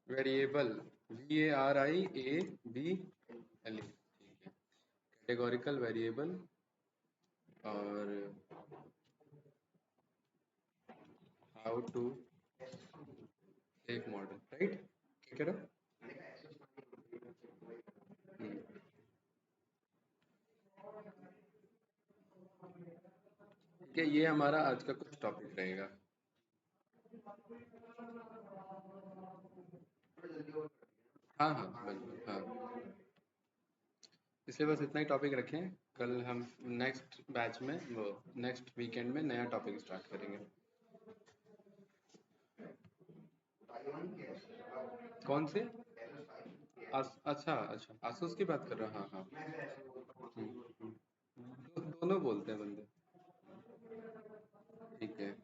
Variable, VARIABLE, ठीक है। Categorical variable और हाउ टू एक मॉडल, राइट? क्या कह रहे हो? हम्म, ठीक है, ये हमारा आज का कुछ टॉपिक रहेगा। हाँ हाँ बिल्कुल, हाँ। इसलिए बस इतना ही टॉपिक रखें। कल हम नेक्स्ट बैच में, वो नेक्स्ट वीकेंड में नया टॉपिक स्टार्ट करेंगे। कौन से? अच्छा अच्छा, आसूस की बात कर रहा हूँ, हाँ हाँ। दोनों बोलते हैं बंदे। ठीक है।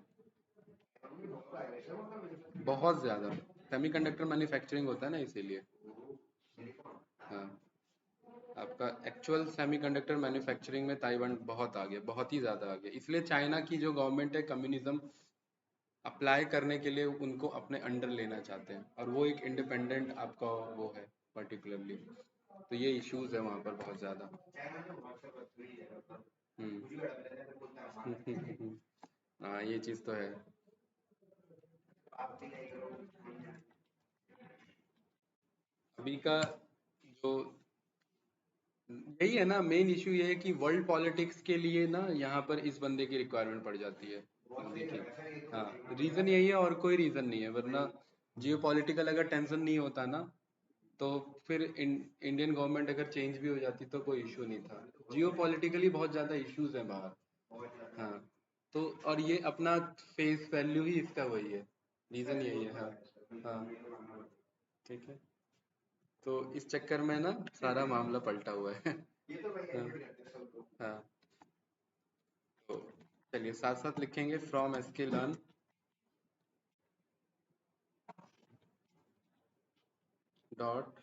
बहुत ज्यादा सेमीकंडक्टर मैन्युफैक्चरिंग होता है ना, इसीलिए। हाँ, आपका एक्चुअल सेमीकंडक्टर मैन्युफैक्चरिंग में ताइवान बहुत आगे, बहुत ही ज्यादा आगे, इसलिए चाइना की जो गवर्नमेंट है कम्युनिज्म अप्लाई करने के लिए उनको अपने अंडर लेना चाहते हैं, और वो एक इंडिपेंडेंट आपका वो है पर्टिकुलरली। तो ये इश्यूज है वहां पर बहुत ज्यादा। हम्म। हाँ, ये चीज तो है। अभी का जो, यही है ना मेन इशू, ये है कि वर्ल्ड पॉलिटिक्स के लिए ना यहाँ पर इस बंदे की रिक्वायरमेंट पड़ जाती है, हिंदी की। हाँ, रीजन यही है और कोई रीजन नहीं है, वरना जियो पॉलिटिकल अगर टेंशन नहीं होता ना, तो फिर इंडियन गवर्नमेंट अगर चेंज भी हो जाती तो कोई इशू नहीं था। जियो पॉलिटिकली बहुत ज्यादा इश्यूज हैं बाहर। हाँ, तो और ये अपना फेस वैल्यू ही इसका वही है, रीजन यही है। हाँ हाँ, ठीक है। तो इस चक्कर में ना सारा मामला पलटा हुआ है। हाँ हाँ। तो चलिए साथ साथ लिखेंगे, फ्रॉम एसके लर्न डॉट।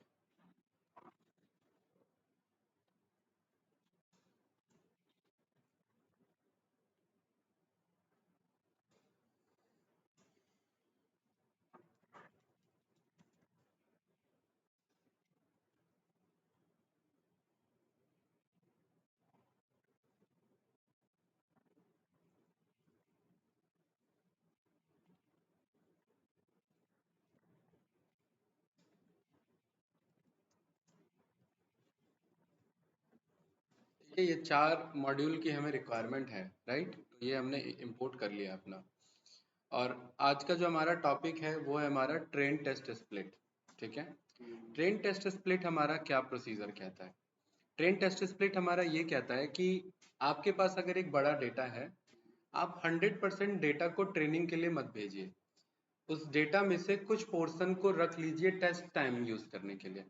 ठीक है, ये 4 मॉड्यूल की हमें रिक्वायरमेंट है, राइट? तो ये हमने इंपोर्ट कर लिया अपना। और आज का जो हमारा टॉपिक है वो है हमारा ट्रेन टेस्ट स्प्लिट। ठीक है। ट्रेन टेस्ट स्प्लिट हमारा क्या प्रोसीजर कहता है? ट्रेन टेस्ट स्प्लिट हमारा ये कहता है कि आपके पास अगर एक बड़ा डेटा है, आप 100% डेटा को ट्रेनिंग के लिए मत भेजिए। उस डेटा में से कुछ पोर्शन को रख लीजिए टेस्ट टाइम यूज करने के लिए,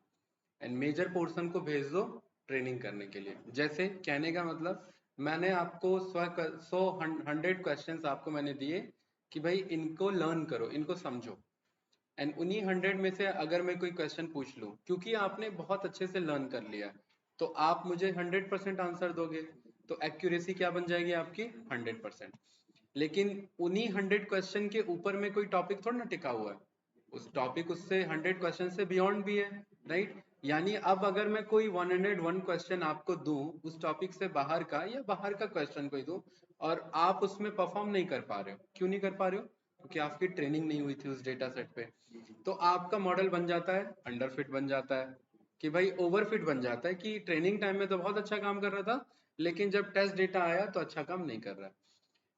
एंड मेजर पोर्शन को भेज दो ट्रेनिंग करने के लिए। जैसे कहने का मतलब, मैंने आपको 100 क्वेश्चंस आपको मैंने दिए कि भाई इनको लर्न करो, इनको समझो, एंड उन्हीं 100 में से अगर मैं कोई क्वेश्चन पूछ लूं, क्योंकि आपने बहुत अच्छे से लर्न कर लिया, तो आप मुझे 100% आंसर दोगे, तो एक्यूरेसी क्या बन जाएगी आपकी? 100%। लेकिन उन्हीं 100 क्वेश्चन के ऊपर में कोई टॉपिक थोड़ा ना टिका हुआ है, उस टॉपिक उससे 100 क्वेश्चन से बियॉन्ड भी है, राइट? यानी अब अगर मैं कोई 101 क्वेश्चन आपको दूं उस टॉपिक से बाहर का, या बाहर का क्वेश्चन कोई दूं, और आप उसमें परफॉर्म नहीं कर पा रहे हो, क्यों नहीं कर पा रहे हो? क्योंकि आपकी ट्रेनिंग नहीं हुई थी उस डेटा सेट पे। तो आपका मॉडल बन जाता है अंडरफिट, बन जाता है कि भाई ओवरफिट, बन जाता है कि ट्रेनिंग टाइम में तो बहुत अच्छा काम कर रहा था, लेकिन जब टेस्ट डेटा आया तो अच्छा काम नहीं कर रहा है।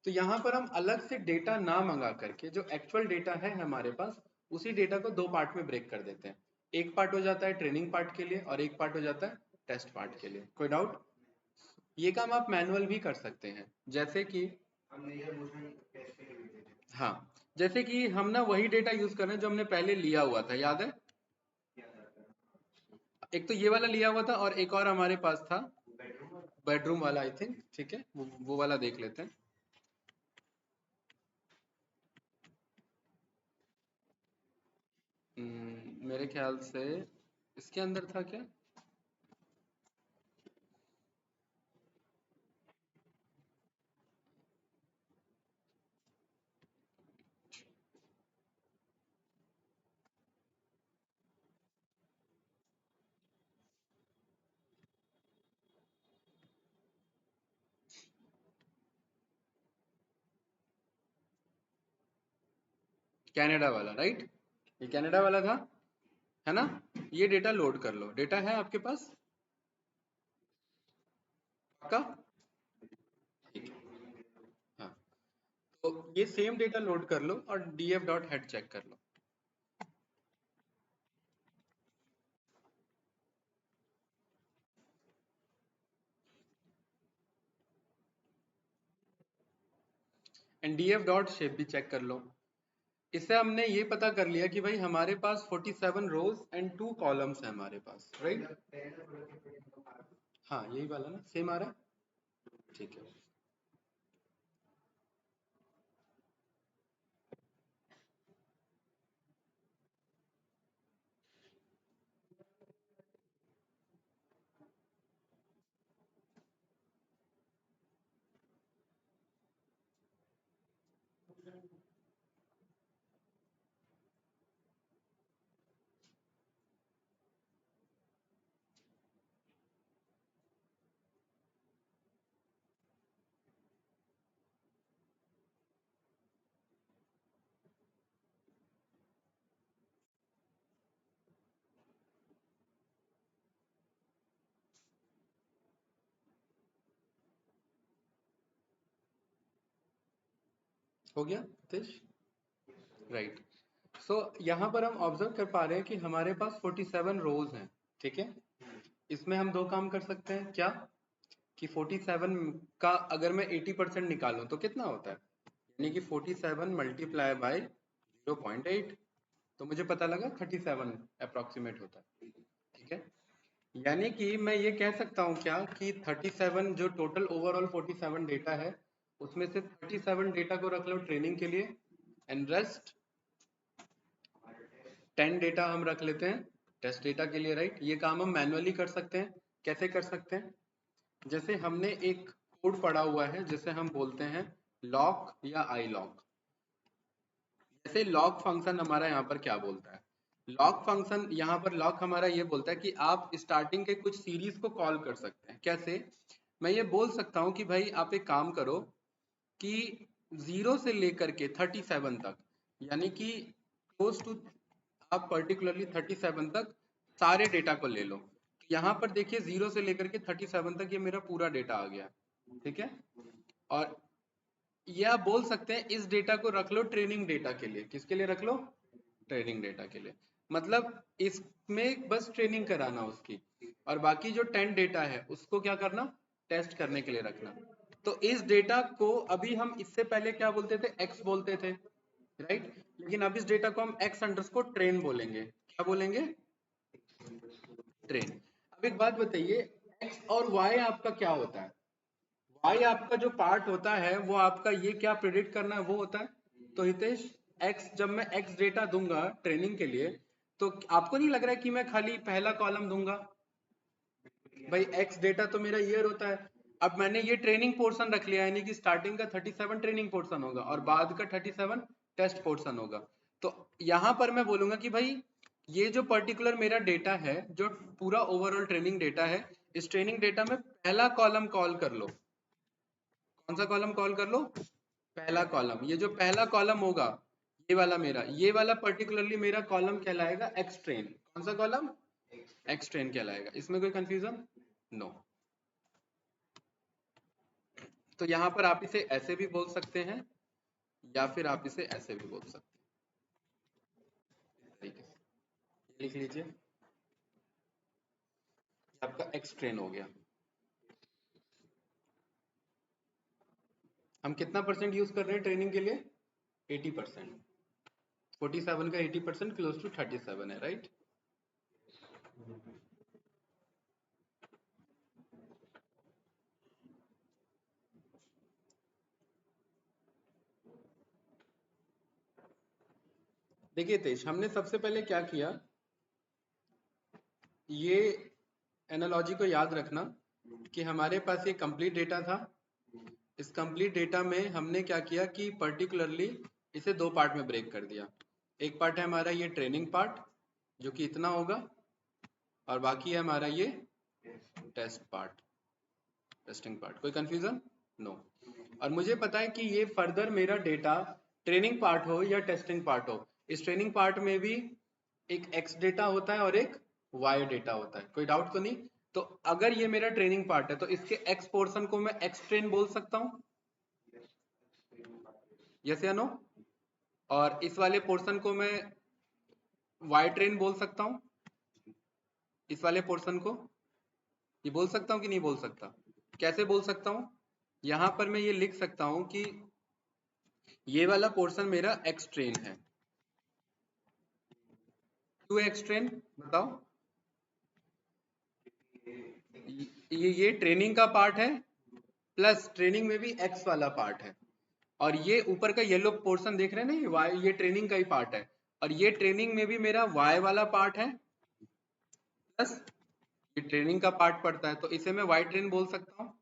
तो यहाँ पर हम अलग से डेटा ना मंगा करके, जो एक्चुअल डेटा है हमारे पास, उसी डेटा को 2 पार्ट में ब्रेक कर देते हैं। एक पार्ट हो जाता है ट्रेनिंग पार्ट के लिए, और एक पार्ट हो जाता है टेस्ट पार्ट के लिए। कोई डाउट? ये काम आप मैनुअल भी कर सकते हैं, जैसे कि, हाँ, जैसे कि हम ना वही डेटा यूज कर रहे हैं जो हमने पहले लिया हुआ था, याद है? एक तो ये वाला लिया हुआ था, और एक और हमारे पास था बेडरूम वाला, आई थिंक। ठीक है, वो वाला देख लेते हैं। मेरे ख्याल से इसके अंदर था क्या? कनाडा वाला, राइट? ये कनाडा वाला था, है ना? ये डेटा लोड कर लो। डेटा है आपके पास? पक्का? ठीक है। हाँ, तो ये सेम डेटा लोड कर लो और df डॉट हेड चेक कर लो। एंड df डॉट शेप भी चेक कर लो। इससे हमने ये पता कर लिया कि भाई हमारे पास 47 रोज एंड 2 कॉलम्स है हमारे पास, राइट? हाँ, यही वाला ना, सेम आ रहा है। ठीक है, हो गया नितेश? राइट। सो यहाँ पर हम ऑब्जर्व कर पा रहे हैं कि हमारे पास 47 रोज हैं, ठीक है? इसमें हम दो काम कर सकते हैं क्या, कि 47 का अगर मैं 80% निकालूं तो कितना होता है, यानी कि 47 मल्टीप्लाई बाय 0.8, तो मुझे पता लगा 37 अप्रोक्सीमेट होता है, ठीक है? यानी कि मैं ये कह सकता हूँ क्या कि 37 जो टोटल ओवरऑल 47 डेटा है, उसमें से 37 डेटा को रख लो ट्रेनिंग के लिए, एंड रेस्ट 10 डेटा हम रख लेते हैं टेस्ट डेटा के लिए, राइट? ये काम हम मैनुअली कर सकते हैं। कैसे कर सकते हैं? जैसे हमने एक कोड पढ़ा हुआ है जिसे हम बोलते हैं लॉक या आई लॉक। जैसे लॉक फंक्शन हमारा यहाँ पर क्या बोलता है, लॉक फंक्शन यहाँ पर लॉक हमारा ये बोलता है कि आप स्टार्टिंग के कुछ सीरीज को कॉल कर सकते हैं। कैसे? मैं ये बोल सकता हूँ कि भाई आप एक काम करो कि 0 से लेकर के 37 तक, यानी कि क्लोज टू, आप पर्टिकुलरली 37 तक सारे डेटा को ले लो। तो यहाँ पर देखिए 0 से लेकर के 37 तक ये मेरा पूरा डेटा आ गया, ठीक है? और ये आप बोल सकते हैं इस डेटा को रख लो ट्रेनिंग डेटा के लिए। किसके लिए रख लो? ट्रेनिंग डेटा के लिए। मतलब इसमें बस ट्रेनिंग कराना उसकी, और बाकी जो 10 डेटा है उसको क्या करना, टेस्ट करने के लिए रखना। तो इस डेटा को अभी हम इससे पहले क्या बोलते थे, x बोलते थे, राइट? लेकिन अब इस डेटा को हम x अंडरस्कोर ट्रेन बोलेंगे। क्या बोलेंगे? ट्रेन। अब एक बात बताइए, x और y आपका क्या होता है? y आपका जो पार्ट होता है वो आपका ये क्या प्रेडिक्ट करना है वो होता है। तो हितेश, x जब मैं x डेटा दूंगा ट्रेनिंग के लिए, तो आपको नहीं लग रहा है कि मैं खाली पहला कॉलम दूंगा? भाई x डेटा तो मेरा ईयर होता है। अब मैंने ये ट्रेनिंग पोर्शन रख लिया, यानी कि स्टार्टिंग का 37 ट्रेनिंग पोर्शन होगा और बाद का 37 टेस्ट पोर्शन होगा। तो यहां पर मैं बोलूंगा कि भाई ये जो पर्टिकुलर मेरा डेटा है, जो पूरा ओवरऑल ट्रेनिंग डेटा है, इस ट्रेनिंग डेटा में पहला कॉलम कॉल कर लो। कौन सा कॉलम कॉल कर लो? पहला कॉलम। ये जो पहला कॉलम होगा, ये वाला मेरा, ये वाला पर्टिकुलरली मेरा कॉलम कहलाएगा एक्स ट्रेन। कौन सा कॉलम? एक्स ट्रेन कहलाएगा। इसमें कोई कंफ्यूजन? नो। तो यहाँ पर आप इसे ऐसे भी बोल सकते हैं या फिर आप इसे ऐसे भी बोल सकते हैं, इस तरीके से लिख लीजिए। ये आपका एक्स ट्रेन हो गया। हम कितना परसेंट यूज कर रहे हैं ट्रेनिंग के लिए? 80%। 47 का 80% क्लोज टू 37 है, राइट? देखिए तेज, हमने सबसे पहले क्या किया, ये एनालॉजी को याद रखना कि हमारे पास ये कंप्लीट डेटा था। इस कंप्लीट डेटा में हमने क्या किया कि पर्टिकुलरली इसे दो पार्ट में ब्रेक कर दिया। एक पार्ट है हमारा ये ट्रेनिंग पार्ट जो कि इतना होगा, और बाकी है हमारा ये टेस्ट पार्ट, टेस्टिंग पार्ट। कोई कंफ्यूजन? नो। और मुझे पता है कि ये फर्दर मेरा डेटा ट्रेनिंग पार्ट हो या टेस्टिंग पार्ट हो, इस ट्रेनिंग पार्ट में भी एक एक्स डेटा होता है और एक वाई डेटा होता है। कोई डाउट तो नहीं? तो अगर ये मेरा ट्रेनिंग पार्ट है तो इसके एक्स पोर्शन को मैं एक्स ट्रेन बोल सकता हूँ, यस या नो? और इस वाले पोर्शन को मैं वाई ट्रेन बोल सकता हूँ, इस वाले पोर्शन को ये बोल सकता हूँ कि नहीं बोल सकता? कैसे बोल सकता हूँ? यहां पर मैं ये लिख सकता हूँ कि ये वाला पोर्शन मेरा एक्स ट्रेन है। क्यों एक्स ट्रेन बताओ? ये ट्रेनिंग का पार्ट है, प्लस ट्रेनिंग में भी एक्स वाला पार्ट है, और ये ऊपर का येलो पोर्शन देख रहे हैं ना, ये वाई, ये ट्रेनिंग का ही पार्ट है, और ये ट्रेनिंग में भी मेरा वाई वाला पार्ट है, प्लस ये ट्रेनिंग का पार्ट पड़ता है, तो इसे मैं वाई ट्रेन बोल सकता हूँ,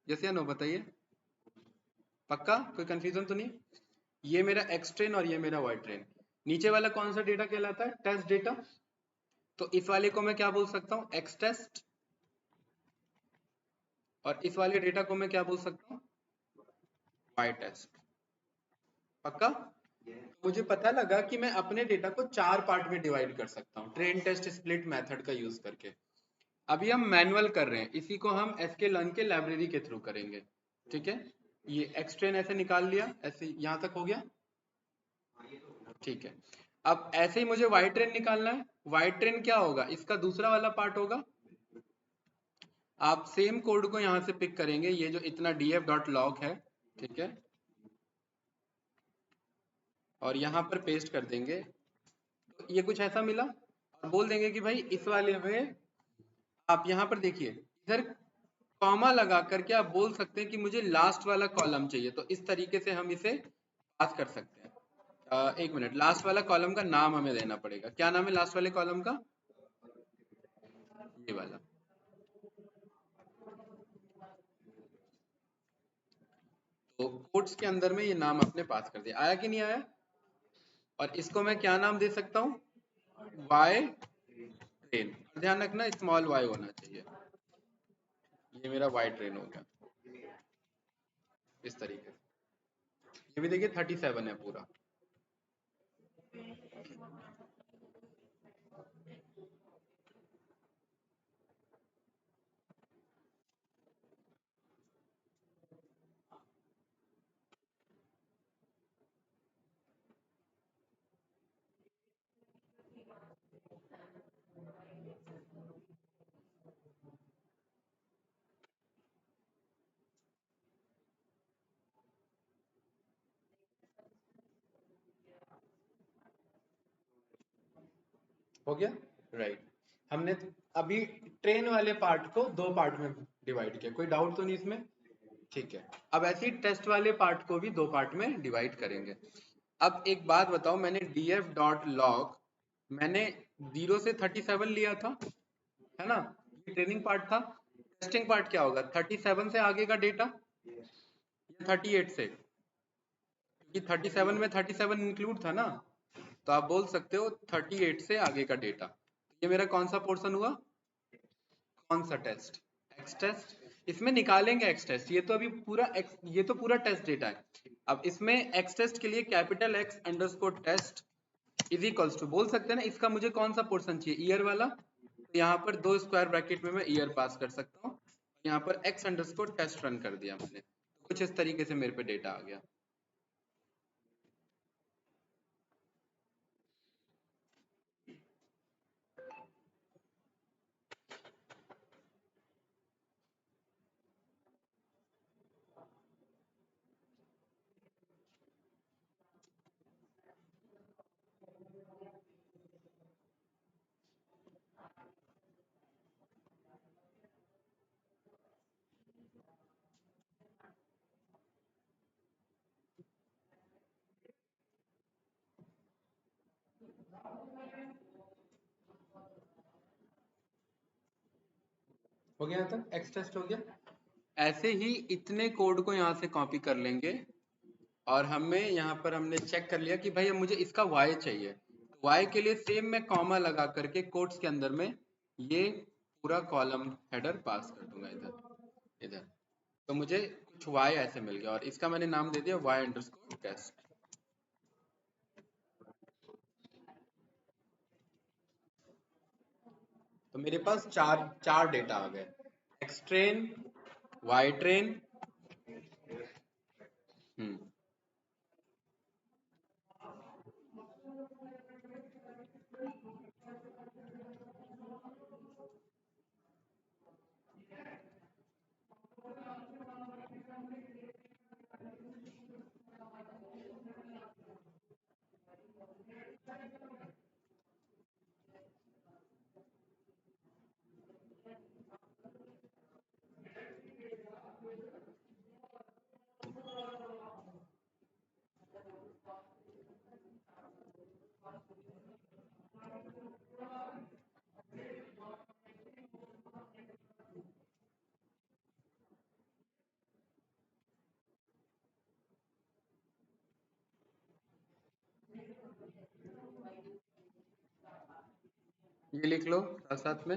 यस या नो बताइए? पक्का? कोई कंफ्यूजन तो नहीं? ये मेरा एक्स ट्रेन और ये मेरा वाई ट्रेन। नीचे वाला कौन सा डेटा कहलाता है? Test data. तो इस वाले को मैं क्या बोल सकता हूँ? X test. और इस वाले डेटा को मैं क्या बोल सकता हूँ? Y test. पक्का? मुझे पता लगा कि मैं अपने डेटा को चार पार्ट में डिवाइड कर सकता हूँ ट्रेन टेस्ट स्प्लिट मेथड का यूज करके। अभी हम मैनुअल कर रहे हैं, इसी को हम एसके लर्न के लाइब्रेरी के थ्रू करेंगे। ठीक है, ये एक्स ट्रेन ऐसे निकाल लिया, ऐसे यहाँ तक हो गया। ठीक है, अब ऐसे ही मुझे वाई ट्रेन निकालना है। वाई ट्रेन क्या होगा? इसका दूसरा वाला पार्ट होगा। आप सेम कोड को यहाँ से पिक करेंगे, ये जो इतना df.log है, ठीक है, और यहाँ पर पेस्ट कर देंगे। तो ये कुछ ऐसा मिला, और बोल देंगे कि भाई इस वाले में आप यहाँ पर देखिए, इधर कॉमा लगा करके आप बोल सकते हैं कि मुझे लास्ट वाला कॉलम चाहिए। तो इस तरीके से हम इसे पास कर सकते हैं। एक मिनट, लास्ट वाला कॉलम का नाम हमें देना पड़ेगा। क्या नाम है लास्ट वाले कॉलम का? ये वाला। तो कोट्स के अंदर में ये नाम आपने पास कर दिया, आया कि नहीं आया? और इसको मैं क्या नाम दे सकता हूँ? Y train. ध्यान रखना स्मॉल वाई होना चाहिए। ये मेरा वाई ट्रेन हो गया इस तरीके से। ये भी देखिए 37 है पूरा। हो गया? राइट। हमने अभी ट्रेन वाले पार्ट को दो पार्ट में डिवाइड किया। कोई डाउट तो नहीं इसमें? ठीक है, अब ऐसे ही टेस्ट वाले पार्ट को भी दो पार्ट में डिवाइड करेंगे। अब एक बात बताओ, मैंने df.log मैंने 0 से 37 लिया था, है ना? ये ट्रेनिंग पार्ट था। टेस्टिंग पार्ट क्या होगा? 37 से आगे का डेटा या 38 से? क्योंकि 37 में 37 इंक्लूड था ना, तो आप बोल सकते हो 38 से आगे का डेटा। ये मेरा कौन सा पोर्शन हुआ? कौन सा टेस्ट? X test. इसमें निकालेंगे एक्स टेस्ट, ये तो अभी पूरा एक्स, ये तो पूरा टेस्ट डेटा है। अब इसमें एक्स टेस्ट के लिए capital X underscore test is equals to, बोल सकते हैं ना, इसका मुझे कौन सा पोर्शन चाहिए? ईयर वाला। तो यहाँ पर दो स्क्वायर ब्रैकेट में मैं ईयर पास कर सकता हूँ। यहाँ पर एक्स अंडरस्कोर टेस्ट रन कर दिया मैंने, तो कुछ इस तरीके से मेरे पे डेटा आ गया। हो गया? यहाँ तक एक्स टेस्ट हो गया। ऐसे ही इतने कोड को यहाँ से कॉपी कर लेंगे और हमें यहाँ पर हमने चेक कर लिया कि भाई अब मुझे इसका y चाहिए। y के लिए सेम मैं कॉमा लगा करके कोट्स के अंदर में ये पूरा कॉलम हेडर पास कर दूंगा इधर इधर। तो मुझे कुछ y ऐसे मिल गया और इसका मैंने नाम दे दिया y अंडरस्कोर टेस्ट। तो मेरे पास चार डेटा आ गए, एक्स ट्रेन, वाई ट्रेन। हम्म, ये लिख लो साथ साथ में।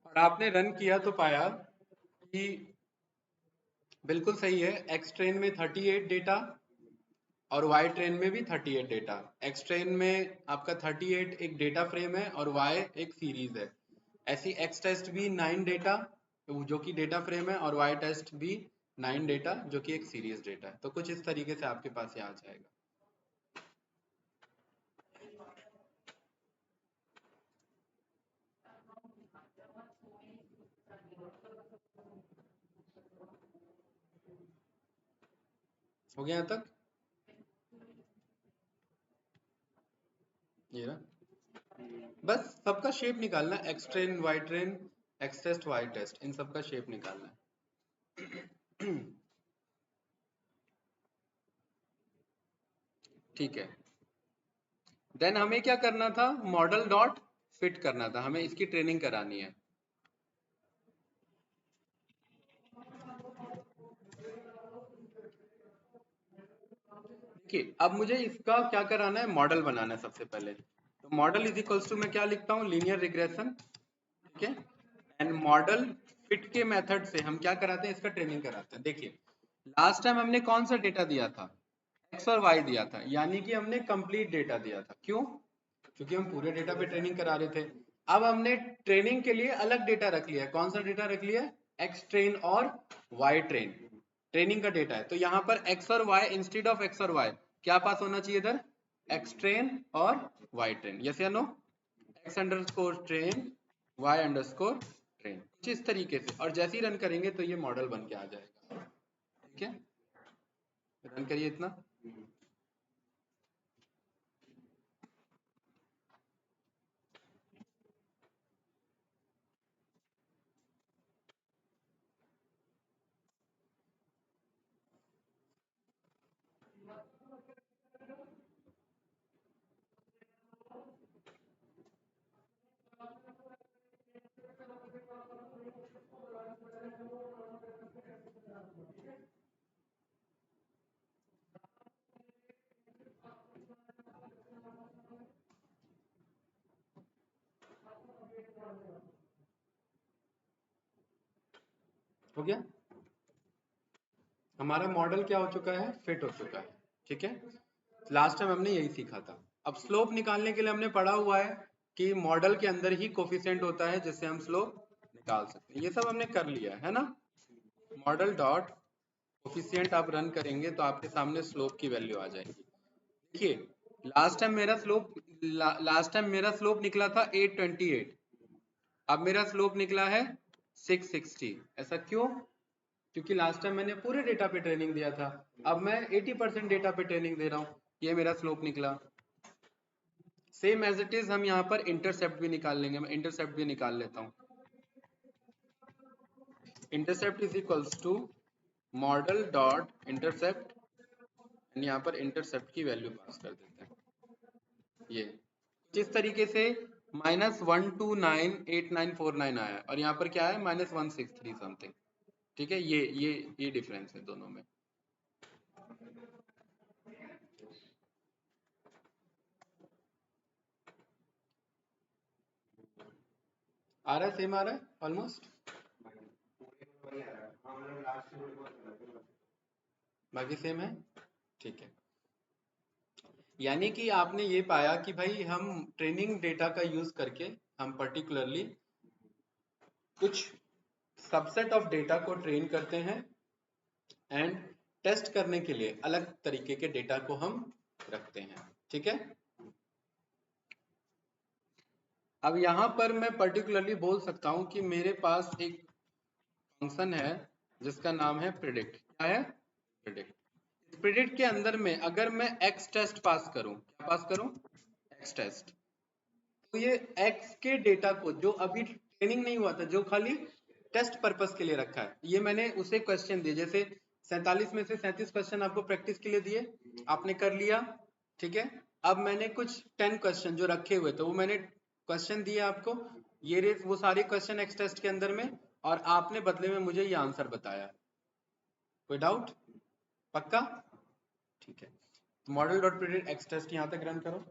और आपने रन किया तो पाया कि बिल्कुल सही है, एक्स ट्रेन में 38 डेटा और वाई ट्रेन में भी 38 डेटा। एक्स ट्रेन में आपका 38 एक डेटा फ्रेम है और वाई एक सीरीज है। ऐसी एक्स टेस्ट भी 9 डेटा जो कि डेटा फ्रेम है और वाई टेस्ट भी 9 डेटा जो कि एक सीरीज डेटा है। तो कुछ इस तरीके से आपके पास ये आ जाएगा। हो गया यहाँ तक? ये ना, बस सबका शेप निकालना, X train Y train, X test Y test, इन सबका शेप निकालना है। ठीक है। देन हमें क्या करना था, मॉडल डॉट फिट करना था, हमें इसकी ट्रेनिंग करानी है। देखिए अब मुझे इसका क्या कराना है, मॉडल बनाना है सबसे पहले। तो मॉडल इज इक्वल्स टू मैं क्या लिखता हूँ, लीनियर रिग्रेशन। ठीक है, एंड मॉडल फिट के मेथड से हम क्या कराते हैं, इसका ट्रेनिंग कराते हैं। देखिए लास्ट टाइम हमने कौन सा डेटा दिया था, एक्स और वाई दिया था, यानी कि हमने कंप्लीट डेटा दिया था। क्यों? क्योंकि हम पूरे डेटा पे ट्रेनिंग करा रहे थे। अब हमने ट्रेनिंग के लिए अलग डेटा रख लिया है। कौन सा डेटा रख लिया है, एक्स ट्रेन और वाई ट्रेन, ट्रेनिंग का डेटा है। तो यहाँ पर एक्स और वाई इंस्टेड ऑफ एक्स और वाई क्या पास होना चाहिए इधर, एक्स ट्रेन और वाई ट्रेन। यस या no, X underscore train, Y underscore train, कुछ इस तरीके से। और जैसे ही रन करेंगे तो ये मॉडल बन के आ जाएगा। ठीक है, रन करिए इतना। हो गया, हमारा मॉडल क्या हो चुका है, फिट हो चुका है। ठीक है, लास्ट टाइम हमने यही सीखा था। अब स्लोप निकालने के लिए हमने पढ़ा हुआ है कि मॉडल के अंदर ही कोफिशिएंट होता है जिससे हम स्लोप निकाल सकते हैं। ये सब हमने कर लिया है ना। मॉडल डॉट कोफिशिएंट आप रन करेंगे तो आपके सामने स्लोप की वैल्यू आ जाएगी। देखिए लास्ट टाइम मेरा स्लोप निकला था 828, अब मेरा स्लोप निकला है 660। ऐसा क्यों? क्योंकि लास्ट टाइम मैंने पूरे डेटा पे ट्रेनिंग दिया था, अब मैं 80% डेटा पे ट्रेनिंग दे रहा हूँ, ये मेरा स्लोप निकला। सेम एज इट इज हम यहाँ पर इंटरसेप्ट भी निकाल लेंगे, मैं इंटरसेप्ट भी निकाल लेता हूँ। Intercept is equals to model dot intercept, and यहाँ पर इंटरसेप्ट की वैल्यू पास कर देते हैं। ये जिस तरीके से -1298949 आया है और यहाँ पर क्या है -163 समथिंग। ठीक है, ये डिफरेंस है दोनों में। आ रहा है, सेम आ रहा है ऑलमोस्ट, बाकी सेम है। ठीक है, यानी कि आपने ये पाया कि भाई हम ट्रेनिंग डेटा का यूज करके हम पर्टिकुलरली कुछ सबसेट ऑफ डेटा को ट्रेन करते हैं एंड टेस्ट करने के लिए अलग तरीके के डेटा को हम रखते हैं। ठीक है, अब यहाँ पर मैं पर्टिकुलरली बोल सकता हूँ कि मेरे पास एक फंक्शन है जिसका नाम है प्रिडिक्ट। क्या है? प्रिडिक्ट। प्रिडिक्ट के अंदर में अगर मैं एक्स टेस्ट पास करूं, क्या पास करूं? X test. तो ये एक्स के डेटा को जो अभी ट्रेनिंग नहीं हुआ था, जो खाली टेस्ट पर्पस के लिए रखा है, ये मैंने उसे क्वेश्चन दिए, जैसे 47 में से 37 क्वेश्चन आपको प्रैक्टिस के लिए दिए, आपने कर लिया। ठीक है, अब मैंने कुछ 10 क्वेश्चन जो रखे हुए थे वो मैंने क्वेश्चन दिए आपको, ये रे वो सारे क्वेश्चन एक्स टेस्ट के अंदर में, और आपने बदले में मुझे ये आंसर बताया। कोई डाउट? पक्का? ठीक है, तो model dot predict X test यहां तक रन करो।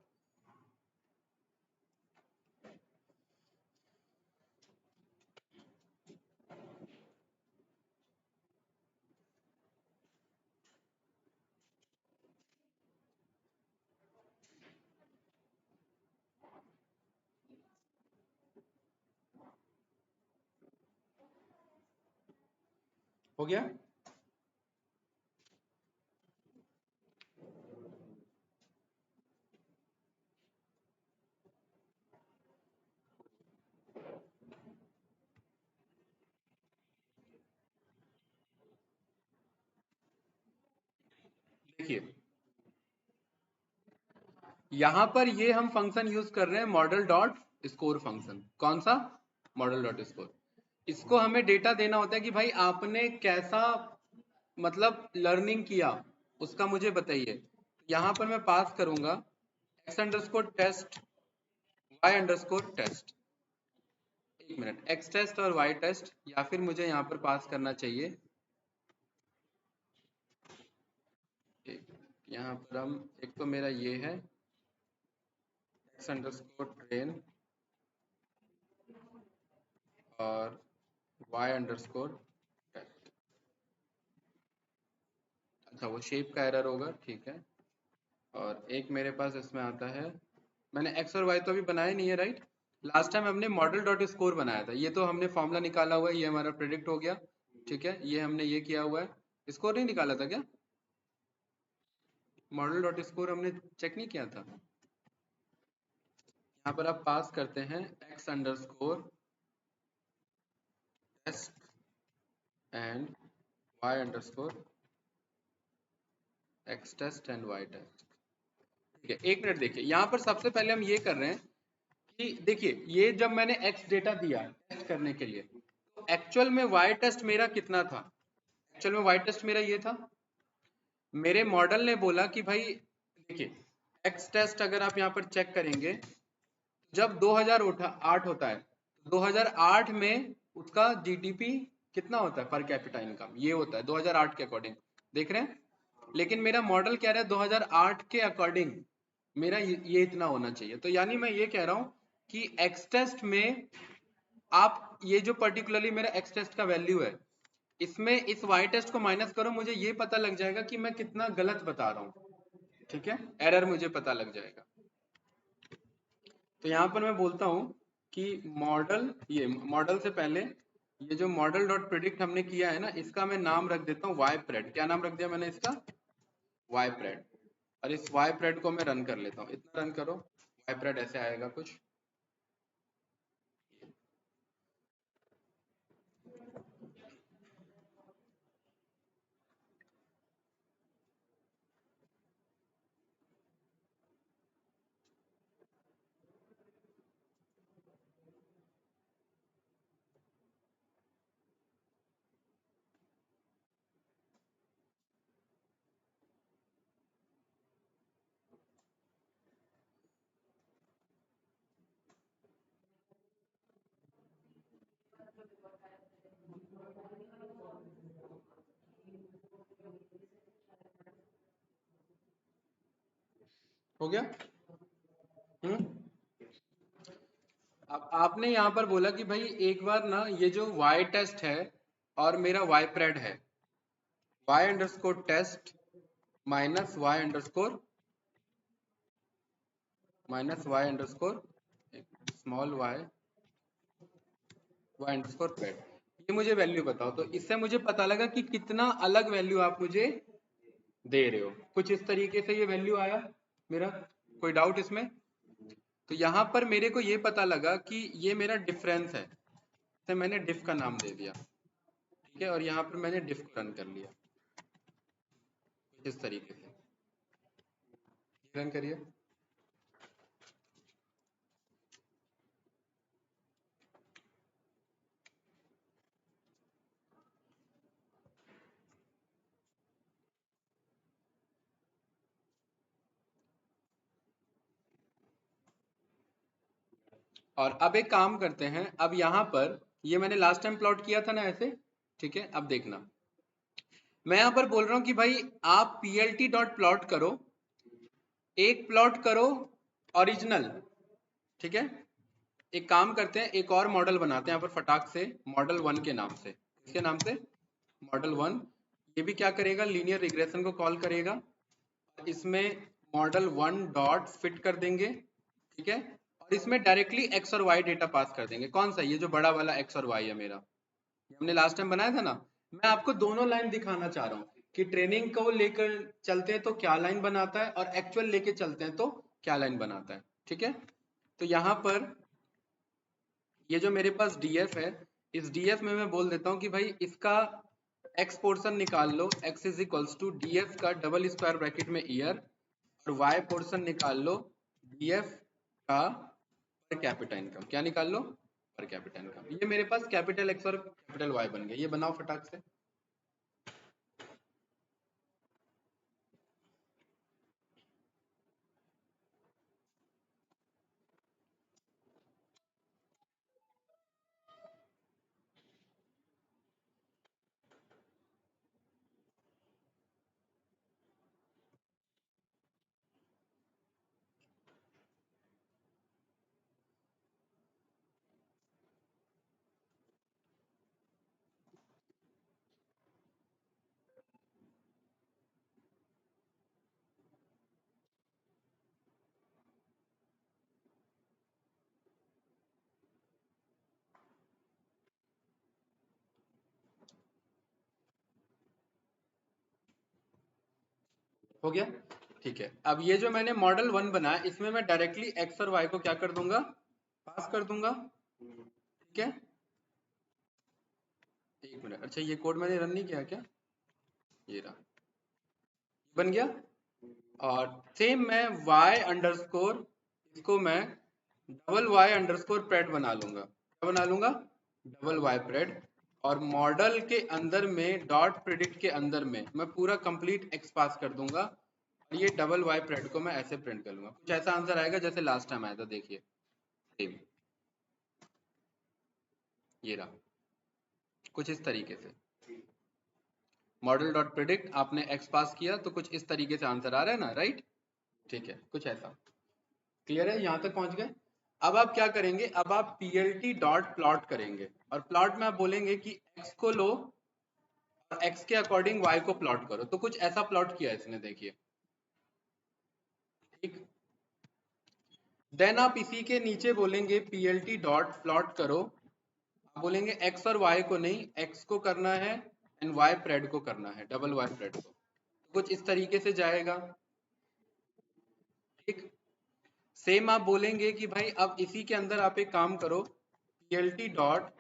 हो गया? देखिए यहां पर ये हम फंक्शन यूज कर रहे हैं मॉडल डॉट स्कोर फंक्शन। कौन सा? Model dot score. इसको हमें डेटा देना होता है कि भाई आपने कैसा मतलब लर्निंग किया, उसका मुझे बताइए। यहाँ पर मैं पास करूंगा X underscore test, Y underscore test. एक मिनट, एक्स टेस्ट और वाई टेस्ट, या फिर मुझे यहाँ पर पास करना चाहिए एक, यहाँ पर हम एक तो मेरा ये है एक्स अंडरस्कोर ट्रेन और वाई अंडरस्कोर टेस्ट। अच्छा, वो शेप का एरर होगा, ठीक है। और एक मेरे पास इसमें आता है, मैंने एक्स और वाई तो अभी बनाया नहीं है, राइट? लास्ट टाइम हमने मॉडल डॉट स्कोर बनाया था, ये तो हमने फॉर्मूला निकाला हुआ है, ये हमारा प्रेडिक्ट हो गया। ठीक है, ये हमने ये किया हुआ है। स्कोर नहीं निकाला था क्या? मॉडल डॉट स्कोर हमने चेक नहीं किया था? यहाँ पर आप पास करते हैं X underscore test and Y underscore X test and Y test. ठीक है, एक मिनट देखिए, यहाँ पर सबसे पहले हम ये कर रहे हैं कि देखिए ये जब मैंने एक्स डेटा दिया टेस्ट करने के लिए, तो एक्चुअल में वाई टेस्ट मेरा कितना था? एक्चुअल में वाई टेस्ट मेरा ये था। मेरे मॉडल ने बोला कि भाई देखिए एक्स टेस्ट अगर आप यहाँ पर चेक करेंगे, जब 2008 होता है, 2008 में उसका जीडीपी कितना होता है पर कैपिटा इनकम, ये होता है 2008 के अकॉर्डिंग, देख रहे हैं? लेकिन मेरा मॉडल कह रहा है 2008 के अकॉर्डिंग मेरा ये इतना होना चाहिए। तो यानी मैं ये कह रहा हूं कि एक्स टेस्ट में आप ये जो पर्टिकुलरली मेरा एक्स टेस्ट का वैल्यू है, इसमें इस वाई टेस्ट को माइनस करो, मुझे ये पता लग जाएगा कि मैं कितना गलत बता रहा हूँ। ठीक है, एरर मुझे पता लग जाएगा। तो यहाँ पर मैं बोलता हूँ कि मॉडल, ये मॉडल से पहले ये जो मॉडल डॉट प्रिडिक्ट हमने किया है ना, इसका मैं नाम रख देता हूँ वाई प्रेड। क्या नाम रख दिया मैंने इसका? Y pred. और इस वाई प्रेड को मैं रन कर लेता हूँ, इतना रन करो, वाई प्रेड ऐसे आएगा कुछ। हो गया? हम्म। अब आपने यहाँ पर बोला कि भाई एक बार ना ये जो y टेस्ट है और मेरा y प्रेड है, y underscore test minus y underscore small y underscore pred, ये मुझे वैल्यू बताओ। तो इससे मुझे पता लगा कि कितना अलग वैल्यू आप मुझे दे रहे हो। कुछ इस तरीके से ये वैल्यू आया मेरा, कोई डाउट इसमें? तो यहाँ पर मेरे को ये पता लगा कि ये मेरा डिफरेंस है, तो मैंने डिफ का नाम दे दिया, ठीक है, और यहाँ पर मैंने डिफ को रन कर लिया कुछ इस तरीके से। रन करिए। और अब एक काम करते हैं, अब यहाँ पर ये मैंने लास्ट टाइम प्लॉट किया था ना ऐसे, ठीक है। अब देखना, मैं यहाँ पर बोल रहा हूँ कि भाई आप plt डॉट प्लॉट करो, एक प्लॉट करो ओरिजिनल, ठीक है। एक काम करते हैं, एक और मॉडल बनाते हैं यहाँ पर फटाक से, मॉडल 1 के नाम से। इसके नाम से मॉडल 1, ये भी क्या करेगा, लीनियर रिग्रेशन को कॉल करेगा। इसमें मॉडल 1 डॉट फिट कर देंगे, ठीक है, और इसमें डायरेक्टली एक्स और वाई डेटा पास कर देंगे। कौन सा? ये जो बड़ा वाला एक्स और वाई है मेरा, ये हमने लास्ट टाइम बनाया था ना। मैं आपको दोनों लाइन दिखाना चाह रहा हूँ कि ट्रेनिंग को लेकर चलते हैं तो क्या लाइन बनाता है, और एक्चुअल लेके चलते हैं तो क्या लाइन बनाता है, ठीक है। तो यहाँ पर ये जो मेरे पास डीएफ है, इस डीएफ में मैं बोल देता हूँ कि भाई इसका एक्स पोर्शन निकाल लो, X is equals to DF का डबल स्क्वायर ब्रैकेट में ईयर, और वाई पोर्शन निकाल लो डीएफ का पर कैपिटा इनकम। क्या निकाल लो? Per capita income. ये मेरे पास कैपिटल एक्स और कैपिटल वाई बन गया। ये बनाओ फटाक से। हो गया? ठीक है। अब ये जो मैंने मॉडल 1 बनाया, इसमें मैं डायरेक्टली एक्स और वाई को क्या कर दूंगा, पास कर दूंगा, ठीक है। एक मिनट, अच्छा ये कोड मैंने रन नहीं किया क्या? ये रहा, बन गया। और सेम मैं y अंडरस्कोर, इसको मैं डबल y अंडरस्कोर प्रेड बना लूंगा। क्या बना लूंगा? Double y pred. और मॉडल के अंदर में डॉट प्रिडिक्ट के अंदर में मैं पूरा कंप्लीट x पास कर दूंगा, और ये डबल y प्रेड को मैं ऐसे प्रिंट कर लूंगा। कुछ ऐसा आंसर आएगा जैसे लास्ट टाइम आया था, देखिए सेम, ये रहा कुछ इस तरीके से। मॉडल डॉट प्रिडिक्ट, आपने x पास किया तो कुछ इस तरीके से आंसर आ रहा है ना, राइट? ठीक है, कुछ ऐसा। क्लियर है? यहाँ तक पहुंच गए? अब आप क्या करेंगे, अब आप plt डॉट प्लॉट करेंगे, और प्लॉट में आप बोलेंगे कि x को लो और x के अकॉर्डिंग y को प्लॉट करो। तो कुछ ऐसा प्लॉट किया इसने, देखिए, ठीक। देन आप इसी के नीचे बोलेंगे plt डॉट प्लॉट करो। आप बोलेंगे x और y को नहीं, x को करना है एंड y प्रेड को करना है, डबल y प्रेड को। तो कुछ इस तरीके से जाएगा, ठीक। सेम आप बोलेंगे कि भाई अब इसी के अंदर आप एक काम करो, plt डॉट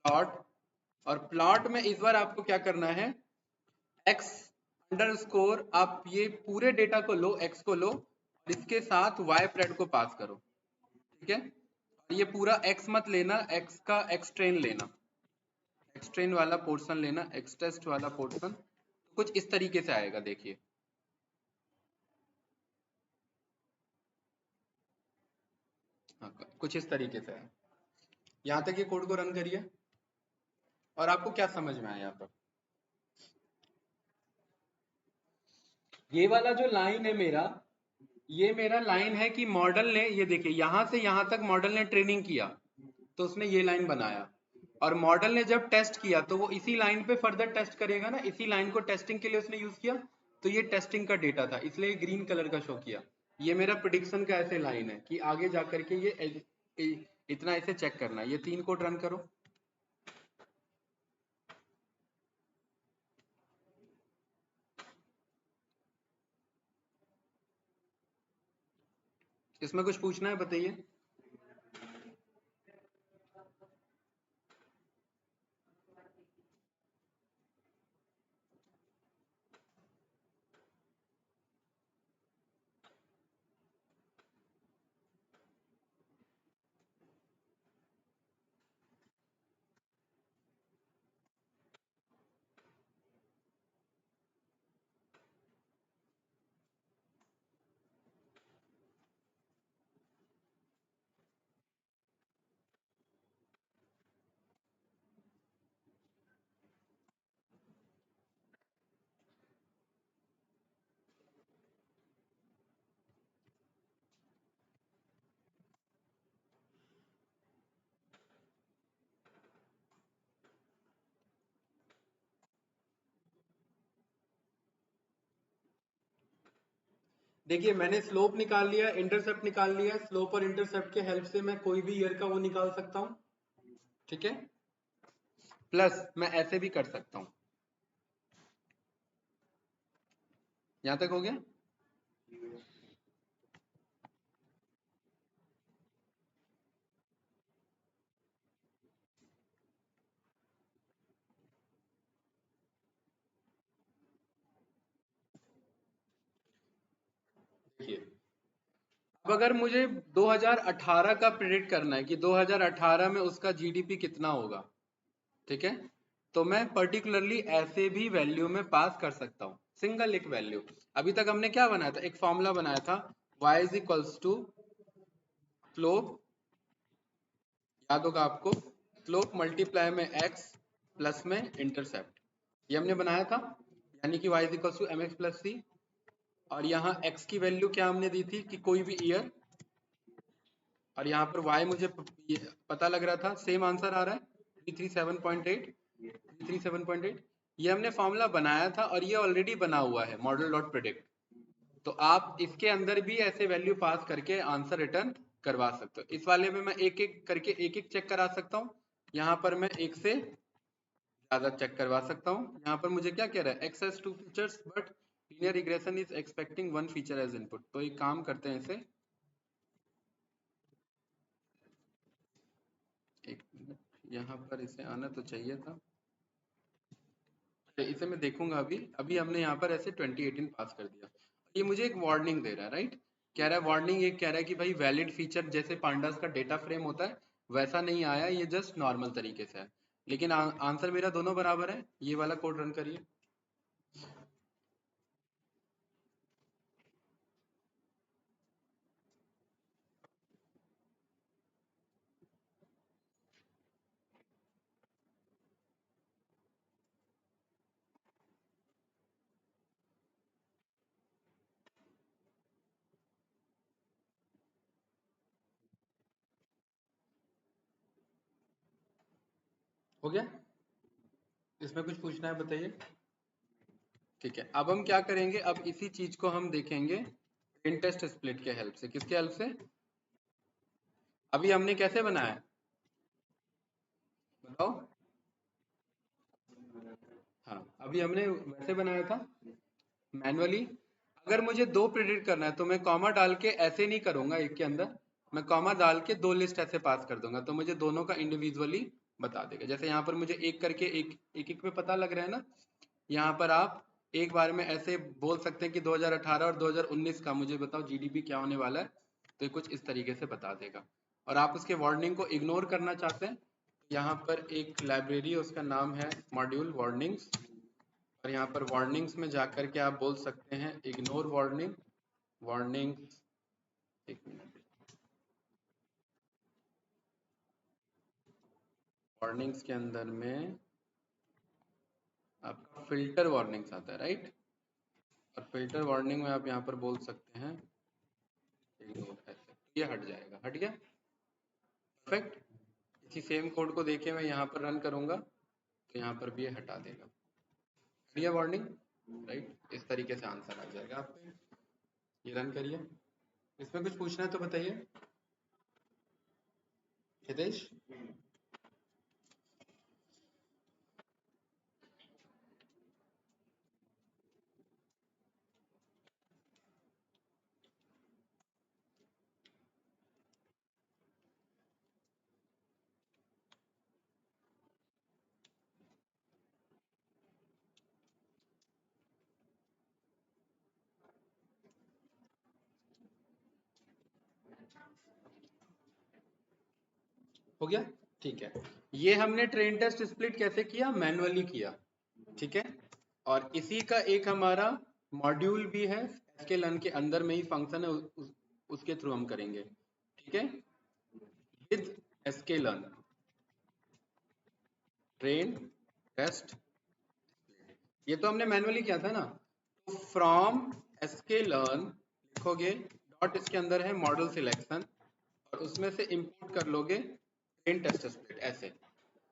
प्लॉट, और प्लॉट में इस बार आपको क्या करना है, x अंडरस्कोर, आप ये पूरे डेटा को लो, x को लो और इसके साथ y प्रेड को पास करो, ठीक है। और ये पूरा x मत लेना, x का x ट्रेन लेना, x ट्रेन वाला पोर्शन लेना, x टेस्ट वाला पोर्शन। कुछ इस तरीके से आएगा, देखिए। हाँ, कुछ इस तरीके से है। यहाँ तक ये कोड को रन करिए, और आपको क्या समझ में आया यहाँ पर? ये वाला जो लाइन है मेरा, ये मेरा लाइन है कि मॉडल ने, ये देखिए यहां से यहां तक मॉडल ने ट्रेनिंग किया तो उसने ये लाइन बनाया, और मॉडल ने जब टेस्ट किया तो वो इसी लाइन पे फर्दर टेस्ट करेगा ना, इसी लाइन को टेस्टिंग के लिए उसने यूज किया, तो ये टेस्टिंग का डेटा था इसलिए ग्रीन कलर का शो किया। ये मेरा प्रिडिक्शन का ऐसे लाइन है कि आगे जा करके ये इतना ऐसे चेक करना है। ये 3 कोड रन करो। इसमें कुछ पूछना है बताइए। देखिए मैंने स्लोप निकाल लिया, इंटरसेप्ट निकाल लिया, स्लोप और इंटरसेप्ट के हेल्प से मैं कोई भी ईयर का वो निकाल सकता हूँ, ठीक है। प्लस मैं ऐसे भी कर सकता हूँ। यहां तक हो गया। देखिए अब अगर मुझे 2018 का प्रिडिक्ट करना है कि 2018 में उसका जीडीपी कितना होगा, ठीक है, तो मैं पर्टिकुलरली ऐसे भी वैल्यू में पास कर सकता हूँ, सिंगल एक वैल्यू। अभी तक हमने क्या बनाया था, एक फॉर्मूला बनाया था, y is equals to slope, याद होगा आपको, स्लोप मल्टीप्लाई में x प्लस में इंटरसेप्ट, ये हमने बनाया था, यानी कि y is equals to M X plus C. और यहाँ x की वैल्यू क्या हमने दी थी कि कोई भी ईयर, और यहाँ पर y मुझे पता लग रहा था, सेम आंसर आ रहा है 337.8, 337.8। ये हमने फॉर्मूला बनाया था और ये ऑलरेडी बना हुआ है मॉडल डॉट प्रिडिक्ट, तो आप इसके अंदर भी ऐसे वैल्यू पास करके आंसर रिटर्न करवा सकते हो। इस वाले में मैं एक एक करके एक एक चेक करा सकता हूँ, यहाँ पर मैं एक से ज्यादा चेक करवा सकता हूँ। यहाँ पर मुझे क्या कह रहा है, X has 2 features but linear regression is expecting 1 feature as input. तो एक काम करते हैं इसे, एक मिनट, यहाँ पर इसे आना तो चाहिए था, तो इसे मैं देखूंगा। अभी अभी हमने यहाँ पर ऐसे 2018 पास कर दिया, ये मुझे एक वार्निंग दे रहा है, राइट। कह रहा है वार्निंग, एक कह रहा है कि भाई वैलिड फीचर जैसे पांडास का डेटा फ्रेम होता है वैसा नहीं आया, ये जस्ट नॉर्मल तरीके से है। लेकिन आंसर मेरा दोनों बराबर है। ये वाला कोड रन करिए। हो गया। इसमें कुछ पूछना है बताइए। ठीक है, अब हम क्या करेंगे, अब इसी चीज को हम देखेंगे ट्रेन टेस्ट स्प्लिट के हेल्प से। किसके हेल्प से, अभी हमने कैसे बनाया, बताओ। हाँ अभी हमने वैसे बनाया था मैनुअली। अगर मुझे दो प्रिडिक्ट करना है तो मैं कॉमा डाल के ऐसे नहीं करूंगा एक के अंदर, मैं कॉमा डाल के दो लिस्ट ऐसे पास कर दूंगा, तो मुझे दोनों का इंडिविजुअली बता देगा। जैसे यहाँ पर मुझे एक करके एक एक एक में पता लग रहा है ना, यहाँ पर आप एक बार में ऐसे बोल सकते हैं कि 2018 और 2019 का मुझे बताओ जीडीपी क्या होने वाला है, तो ये कुछ इस तरीके से बता देगा। और आप उसके वार्निंग को इग्नोर करना चाहते हैं, यहाँ पर एक लाइब्रेरी है, उसका नाम है मॉड्यूल वार्निंग्स, और यहाँ पर वार्निंग्स में जाकर के आप बोल सकते हैं इग्नोर वार्निंग, वार्निंग्स, एक मिनट, वार्निंग्स के अंदर में आपका फिल्टर वार्निंग्स आता है, राइट। और फिल्टर वार्निंग में आप यहाँ पर बोल सकते हैं इग्नोर, ऐसे ये हट जाएगा। हट गया, परफेक्ट। इसी सेम कोड को देखिए, मैं यहाँ पर रन करूंगा तो यहाँ पर भी ये हटा देगा। हट गया वार्निंग, राइट। इस तरीके से आंसर आ जाएगा आप पे। ये रन करिए। इसमें कुछ पूछना है तो बताइए हितेश। हो गया, ठीक है। ये हमने ट्रेन टेस्ट स्प्लिट कैसे किया, मैनुअली किया, ठीक है। और इसी का एक हमारा मॉड्यूल भी है, sklearn के अंदर में ही फंक्शन है, उसके थ्रू हम करेंगे, ठीक है। विद sklearn ट्रेन टेस्ट, ये तो हमने मैनुअली किया था ना। तो फ्रॉम sklearn लिखोगे, डॉट इसके अंदर है मॉडल सिलेक्शन, और उसमें से इंपोर्ट कर लोगे ट्रेन टेस्ट स्प्लिट, ऐसे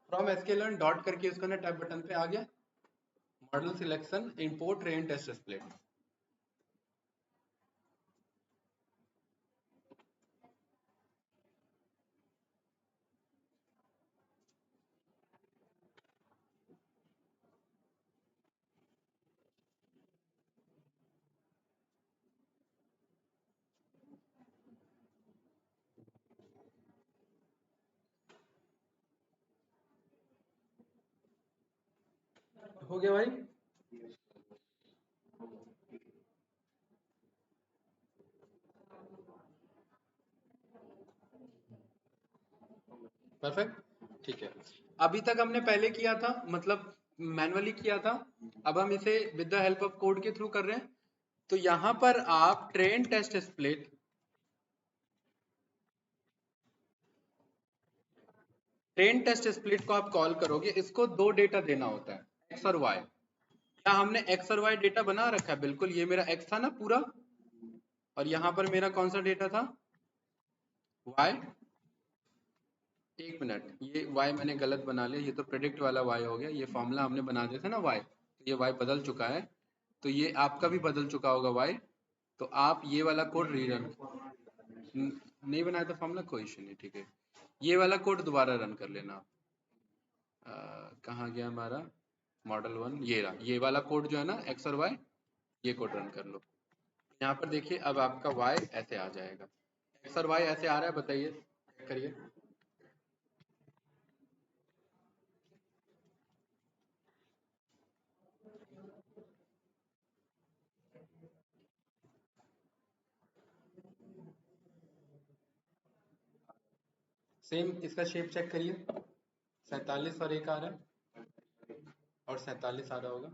फ्रॉम sklearn डॉट करके उसका ना टैब बटन पे आ गया model selection import train test split. हो गया भाई, परफेक्ट, ठीक है। अभी तक हमने पहले किया था, मतलब मैनुअली किया था, अब हम इसे with the help of code के थ्रू कर रहे हैं। तो यहां पर आप train test split, train test split को आप कॉल करोगे, इसको दो डेटा देना होता है, एक्स और वाई। क्या हमने एक्स और वाई डेटा बना रखा है? बिल्कुल, ये मेरा एक्स था ना पूरा, और यहाँ पर मेरा कौन सा डेटा था, वाई। एक मिनट, ये y मैंने गलत बना लिया, ये तो प्रेडिक्ट वाला y हो गया, ये फॉर्मूला हमने बना दिया था ना y, तो ये y बदल चुका है, तो ये आपका भी बदल चुका होगा y। तो आप ये वाला कोड रीरन, नहीं बनाया था फॉर्मूला, कोई इशू नहीं, ठीक है। ये वाला कोड दोबारा रन कर लेना आप। कहाँ गया हमारा मॉडल वन, ये रहा, ये वाला कोड जो है ना एक्स और वाई, ये कोड रन कर लो। यहाँ पर देखिए अब आपका y ऐसे आ जाएगा, एक्स और y ऐसे आ रहा है, बताइए, चेक करिए। सेम इसका शेप चेक करिए, 47 और एक आ रहा है, और 47 आ रहा होगा।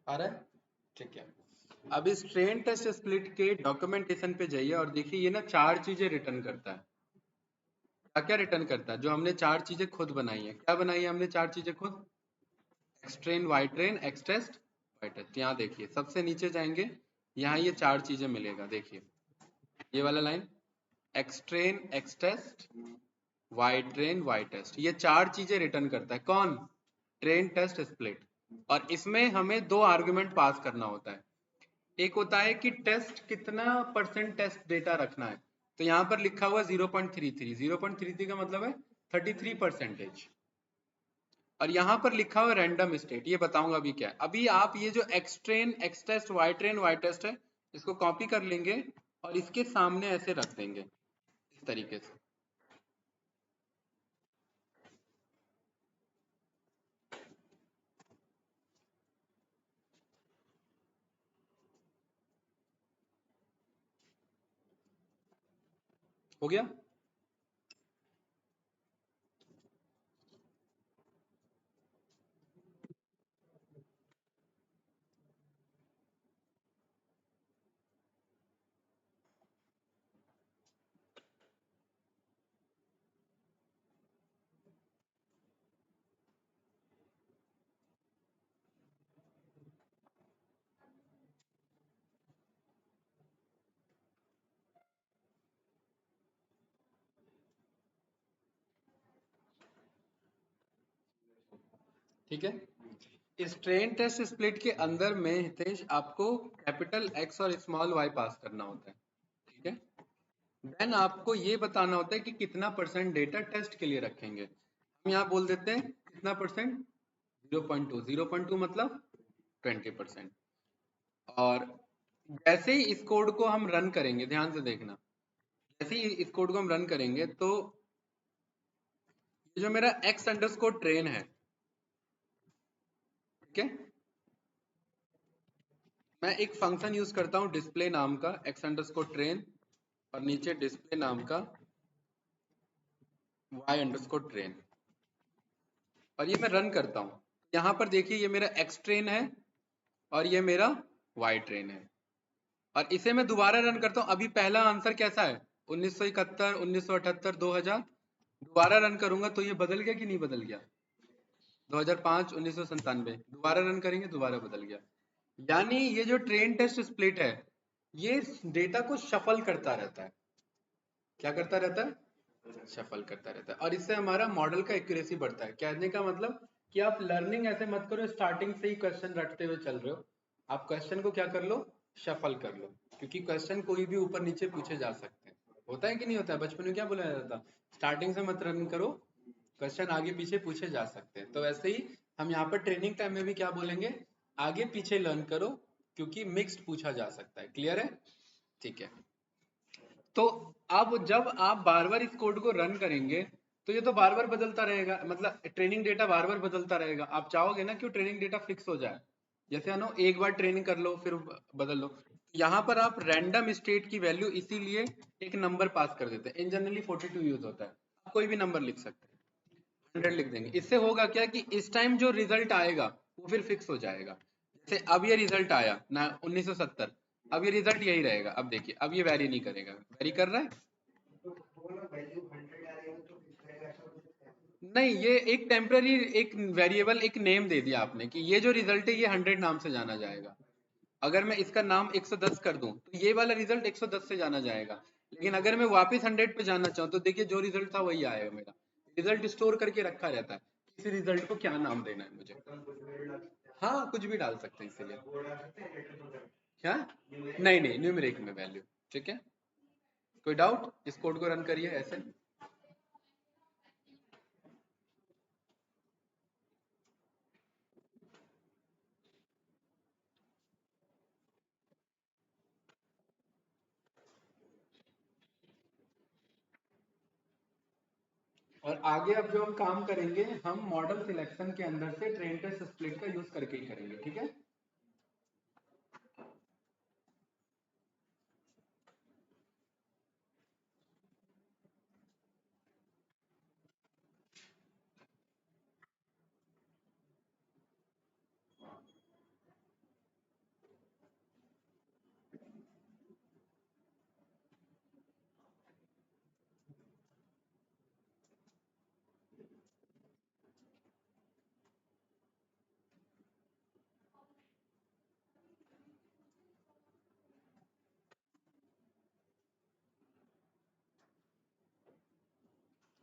आ रहा है, ठीक है। अब इस ट्रेन टेस्ट स्प्लिट के डॉक्यूमेंटेशन पे जाइए और देखिए, ये ना चार चीजें रिटर्न करता है। क्या क्या रिटर्न करता है? जो हमने चार चीजें खुद बनाई है, क्या बनाई है हमने चार चीजें खुद, X train, Y train, X test, Y test. यहाँ देखिए सबसे नीचे जाएंगे, यहाँ ये चार चीजें मिलेगा, देखिए ये वाला line, X train X test, Y train Y test, ये चार चीजें रिटर्न करता है कौन, ट्रेन टेस्ट स्प्लिट। और इसमें हमें दो आर्गुमेंट पास करना होता है। एक होता है कि टेस्ट कितना परसेंट टेस्ट डेटा रखना है, तो यहाँ पर लिखा हुआ 0.33, 0.33 का मतलब है 33%। और यहाँ पर लिखा हुआ रैंडम स्टेट, ये बताऊंगा अभी क्या है। अभी आप ये जो X train X test Y test है, इसको कॉपी कर लेंगे और इसके सामने ऐसे रख देंगे, इस तरीके से। हो गया? ठीक है, इस ट्रेन टेस्ट स्प्लिट के अंदर में हितेश आपको कैपिटल एक्स और स्मॉल वाई पास करना होता है। ठीक है, देन आपको ये बताना होता है कि कितना परसेंट डेटा टेस्ट के लिए रखेंगे। हम यहाँ बोल देते हैं कितना परसेंट, 0.2। 0.2 मतलब 20%। और जैसे ही इस कोड को हम रन करेंगे, ध्यान से देखना, जैसे ही इस कोड को हम रन करेंगे तो ये जो मेरा एक्स अंडरस्कोर ट्रेन है, ठीक है, मैं एक फंक्शन यूज करता हूँ डिस्प्ले नाम का, एक्स अंडरस्कोर ट्रेन, और नीचे डिस्प्ले नाम का वाई अंडरस्कोर ट्रेन, और ये मैं रन करता हूँ। यहाँ पर देखिए ये मेरा एक्स ट्रेन है और ये मेरा वाई ट्रेन है, और इसे मैं दोबारा रन करता हूँ। अभी पहला आंसर कैसा है, 1971, 1978, 2000। दोबारा रन करूंगा तो ये बदल गया कि नहीं बदल गया, 2005, 1997। दोबारा रन करेंगे, दोबारा बदल गया। यानी ये जो ट्रेन टेस्ट स्प्लिट है, ये डेटा को शफल करता रहता है। क्या करता रहता है, शफल करता रहता है, और इससे हमारा मॉडल का एक्यूरेसी बढ़ता है। कहने का मतलब कि आप लर्निंग ऐसे मत करो स्टार्टिंग से ही क्वेश्चन रटते हुए चल रहे हो, आप क्वेश्चन को क्या कर लो, शफल कर लो, क्योंकि क्वेश्चन कोई भी ऊपर नीचे पूछे जा सकते हैं। होता है कि नहीं होता है, बचपन में क्या बोला जाता था, स्टार्टिंग से मत रन करो, क्वेश्चन आगे पीछे पूछे जा सकते हैं। तो वैसे ही हम यहाँ पर ट्रेनिंग टाइम में भी क्या बोलेंगे, आगे पीछे लर्न करो, क्योंकि मिक्स्ड पूछा जा सकता है। क्लियर है? ठीक है, तो अब जब आप बार बार इस कोड को रन करेंगे तो ये तो बार बार बदलता रहेगा, मतलब ट्रेनिंग डेटा बार बार बदलता रहेगा। आप चाहोगे ना कि ट्रेनिंग डेटा फिक्स हो जाए, जैसे अनो एक बार ट्रेनिंग कर लो फिर बदल लो। यहाँ पर आप रैंडम स्टेट की वैल्यू इसीलिए एक नंबर पास कर देते हैं। इन जनरली 42 यूज होता है, आप कोई भी नंबर लिख सकते हैं, 100 लिख देंगे। इससे होगा क्या कि इस टाइम जो रिजल्ट आएगा वो फिर फिक्स हो जाएगा। जैसे अब ये रिजल्ट आया ना 1970, अब ये रिजल्ट यही रहेगा। अब देखिए अब ये वैरी नहीं करेगा, वैरी कर रहा है, नहीं, ये एक टेम्पररी एक वेरिएबल एक नेम दे दिया आपने कि ये जो रिजल्ट है ये 100 नाम से जाना जाएगा। अगर मैं इसका नाम 110 कर दूं तो ये वाला रिजल्ट 110 से जाना जाएगा। लेकिन अगर मैं वापस 100 पे जाना चाहूँ तो देखिए जो रिजल्ट था वही आएगा। मेरा रिजल्ट स्टोर करके रखा रहता है, इस रिजल्ट को क्या नाम देना है मुझे। हाँ, कुछ भी डाल सकते हैं इसीलिए। क्या, नहीं नहीं, न्यूमेरिक में वैल्यू। ठीक है, कोई डाउट, इस कोड को रन करिए ऐसे। और आगे अब जो हम काम करेंगे, हम मॉडल सिलेक्शन के अंदर से ट्रेन टेस्ट स्प्लिट का यूज करके ही करेंगे। ठीक है,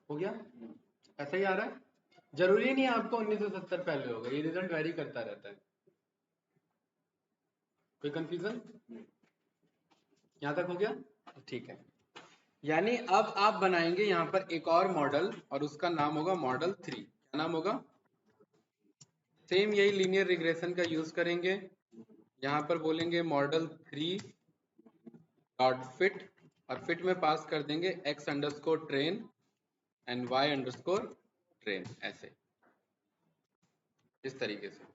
हो गया, ऐसा ही आ रहा है। जरूरी नहीं है आपको 1970 पहले होगा, ये रिजल्ट वेरी करता रहता है। कोई कंफ्यूजन, यहाँ तक हो गया? ठीक है, यानी अब आप बनाएंगे यहाँ पर एक और मॉडल, और उसका नाम होगा मॉडल 3। क्या नाम होगा? सेम यही लीनियर रिग्रेशन का यूज करेंगे। यहाँ पर बोलेंगे मॉडल 3 डॉट फिट, और फिट में पास कर देंगे x underscore train and y underscore train, ऐसे इस तरीके से।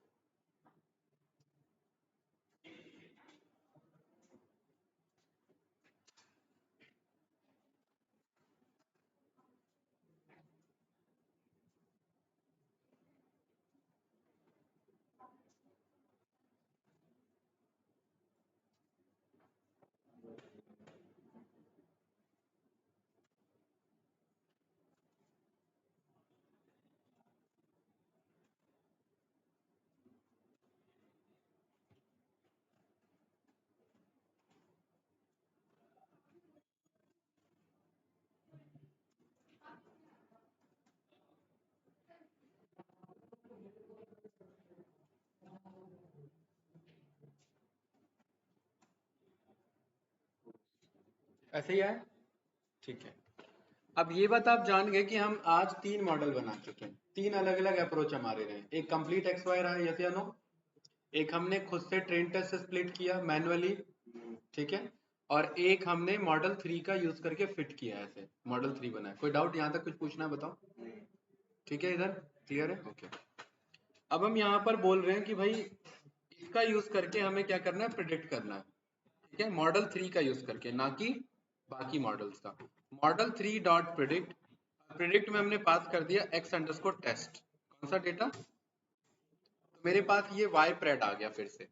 ऐसे ही है, ठीक है। अब ये बात आप जान गए कि हम आज 3 मॉडल बना चुके हैं, 3 अलग अलग अप्रोच हमारे रहे। एक कंप्लीट एक्स वाई रहा, यस या नो। एक हमने खुद से ट्रेन टेस्ट से स्प्लिट किया मैनुअली, ठीक है। और एक हमने मॉडल 3 का यूज करके फिट किया, ऐसे मॉडल 3 बनाया। कोई डाउट यहाँ तक कुछ पूछना है, बताओ। ठीक है, इधर क्लियर है, ओके। अब हम यहाँ पर बोल रहे हैं कि भाई इसका यूज करके हमें क्या करना है, प्रिडिक्ट करना है, ठीक है। मॉडल 3 का यूज करके, ना कि बाकी मॉडल्स का। मॉडल 3 डॉट प्रिडिक्ट, प्रिडिक्ट में हमने पास कर दिया x अंडरस्कोर टेस्ट। कौन सा डेटा? तो मेरे पास ये y प्रेड आ गया फिर से,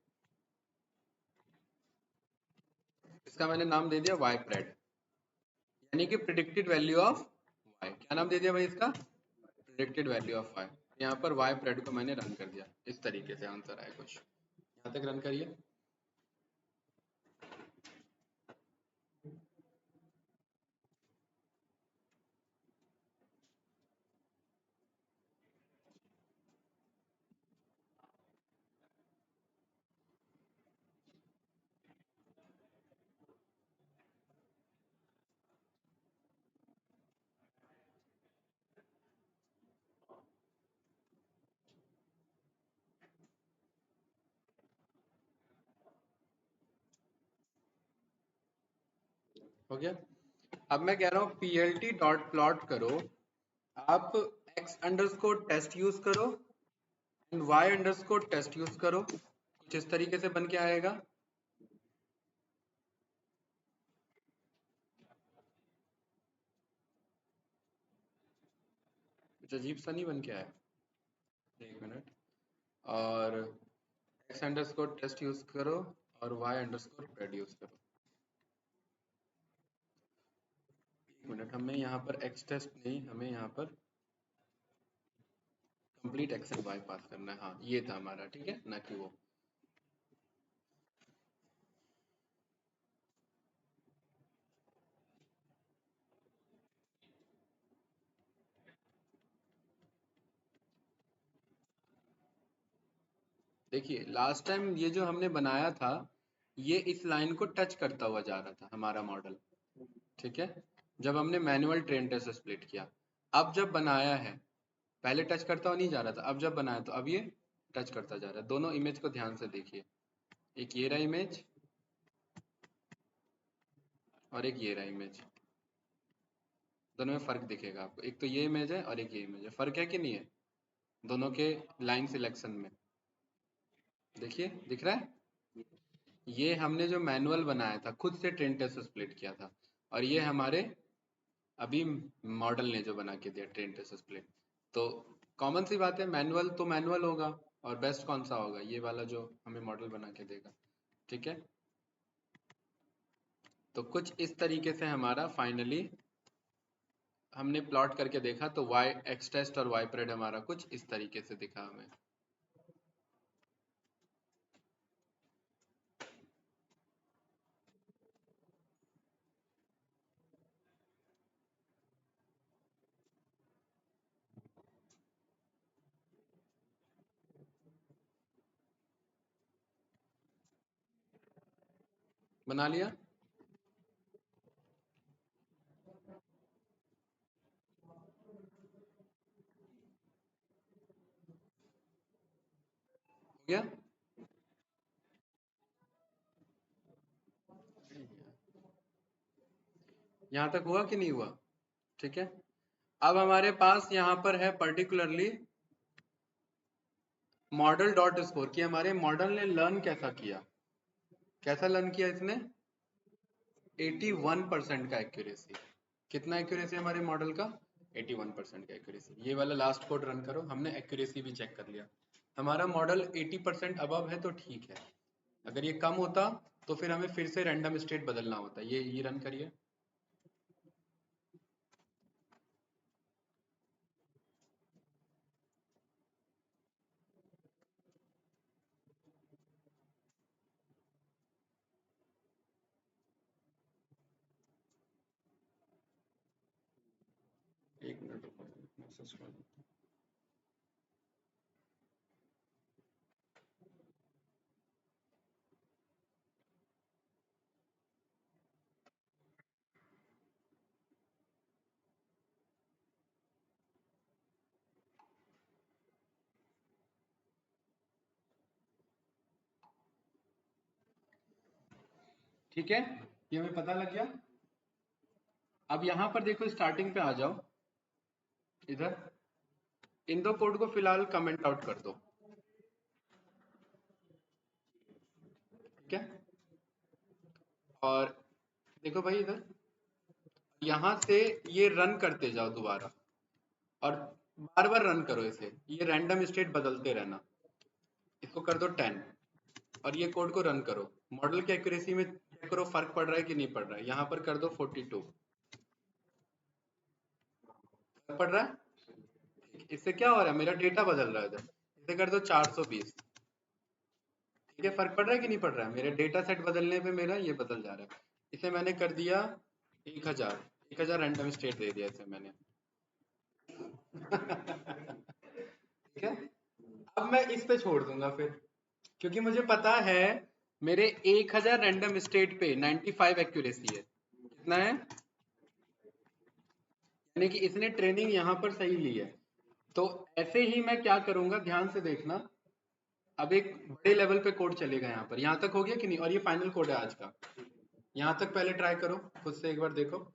इसका मैंने नाम दे दिया y प्रेड, यानी कि प्रिडिक्टेड वैल्यू ऑफ y। क्या नाम दे दिया भाई इसका? Predicted value of y। यहाँ पर y प्रेड को मैंने रन कर दिया, इस तरीके से आंसर आया कुछ। यहाँ तक रन करिए। हो गया। अब मैं कह रहा हूँ plt डॉट प्लॉट करो, आप x अंडरस्कोर टेस्ट यूज करो and y underscore test use करो, कुछ इस तरीके से बन के आएगा। कुछ अजीब सा नहीं बन के आया, एक मिनट। और x अंडरस्कोर टेस्ट यूज करो और y अंडरस्कोर प्रेड यूज करो। एक मिनट, हमें यहाँ पर x टेस्ट नहीं, हमें यहाँ पर कंप्लीट x एंड y पास करना है। हाँ, ये था हमारा, ठीक है, ना कि वो। देखिए लास्ट टाइम ये जो हमने बनाया था, ये इस लाइन को टच करता हुआ जा रहा था हमारा मॉडल, ठीक है, जब हमने मैनुअल ट्रेन टेस्ट स्प्लिट किया। अब जब बनाया है, पहले टच करता हुआ नहीं जा रहा था, अब जब बनाया तो अब ये टच करता जा रहा है। दोनों इमेज को ध्यान से देखिए, एक ये रहा इमेज और एक ये रहा इमेज। दोनों में फर्क दिखेगा आपको, एक तो ये इमेज है और एक ये इमेज है। फर्क है कि नहीं है दोनों के लाइन सिलेक्शन में? देखिए, दिख रहा है। ये हमने जो मैनुअल बनाया था, खुद से ट्रेन टेस्ट स्प्लिट किया था, और ये हमारे अभी मॉडल ने जो बना के दिया ट्रेन टेस्ट स्प्लिट। तो कॉमन सी बात है, मैनुअल तो मैनुअल होगा, और बेस्ट कौन सा होगा? ये वाला जो हमें मॉडल बना के देगा, ठीक है। तो कुछ इस तरीके से हमारा फाइनली हमने प्लॉट करके देखा, तो y x टेस्ट और y प्रेड हमारा कुछ इस तरीके से दिखा हमें। बना लिया? हो गया। यहाँ तक हुआ कि नहीं हुआ? ठीक है, अब हमारे पास यहाँ पर है पर्टिकुलरली मॉडल डॉट स्कोर कि हमारे मॉडल ने लर्न कैसा किया। कैसा लर्न किया इसने? 81% का एक्यूरेसी। कितना एक्यूरेसी हमारे मॉडल का? 81% का एक्यूरेसी। ये वाला लास्ट कोड रन करो, हमने एक्यूरेसी भी चेक कर लिया। हमारा मॉडल 80% अबव है तो ठीक है, अगर ये कम होता तो फिर हमें फिर से रैंडम स्टेट बदलना होता। ये रन करिए। एक मिनट रुको, मैसेज कर दूं। ठीक है, ये हमें पता लग गया। अब यहाँ पर देखो, स्टार्टिंग पे आ जाओ इधर, इन दो कोड को फिलहाल कमेंट आउट कर दो। ठीक है, और देखो भाई इधर, यहाँ से ये रन करते जाओ दोबारा, और बार बार रन करो इसे, ये रैंडम स्टेट बदलते रहना। इसको कर दो 10 और ये कोड को रन करो। मॉडल की एक्यूरेसी में चेक करो फर्क पड़ रहा है कि नहीं पड़ रहा है। यहाँ पर कर दो 42, फर्क पड़ रहा है? इससे क्या हो रहा है, मेरा डेटा बदल रहा है इधर। इसे कर दो 420। ठीक है, फर्क पड़ रहा है कि नहीं पड़ रहा है? मेरे डेटा सेट बदलने पे मेरा ये बदल जा रहा है। इसे मैंने कर दिया 1000 रैंडम स्टेट दे दिया इसे मैंने। ठीक है, अब मैं इस पे छोड़ दूंगा फिर, क्योंकि मुझे पता है मेरे 1000 रैंडम स्टेट पे 95 एक्यूरेसी है। कितना है? यानी कि इसने ट्रेनिंग यहाँ पर सही ली है। तो ऐसे ही मैं क्या करूंगा, ध्यान से देखना। अब एक बड़े लेवल पे कोड चलेगा यहाँ पर। यहाँ तक हो गया कि नहीं? और ये फाइनल कोड है आज का। यहाँ तक पहले ट्राई करो, खुद से एक बार देखो।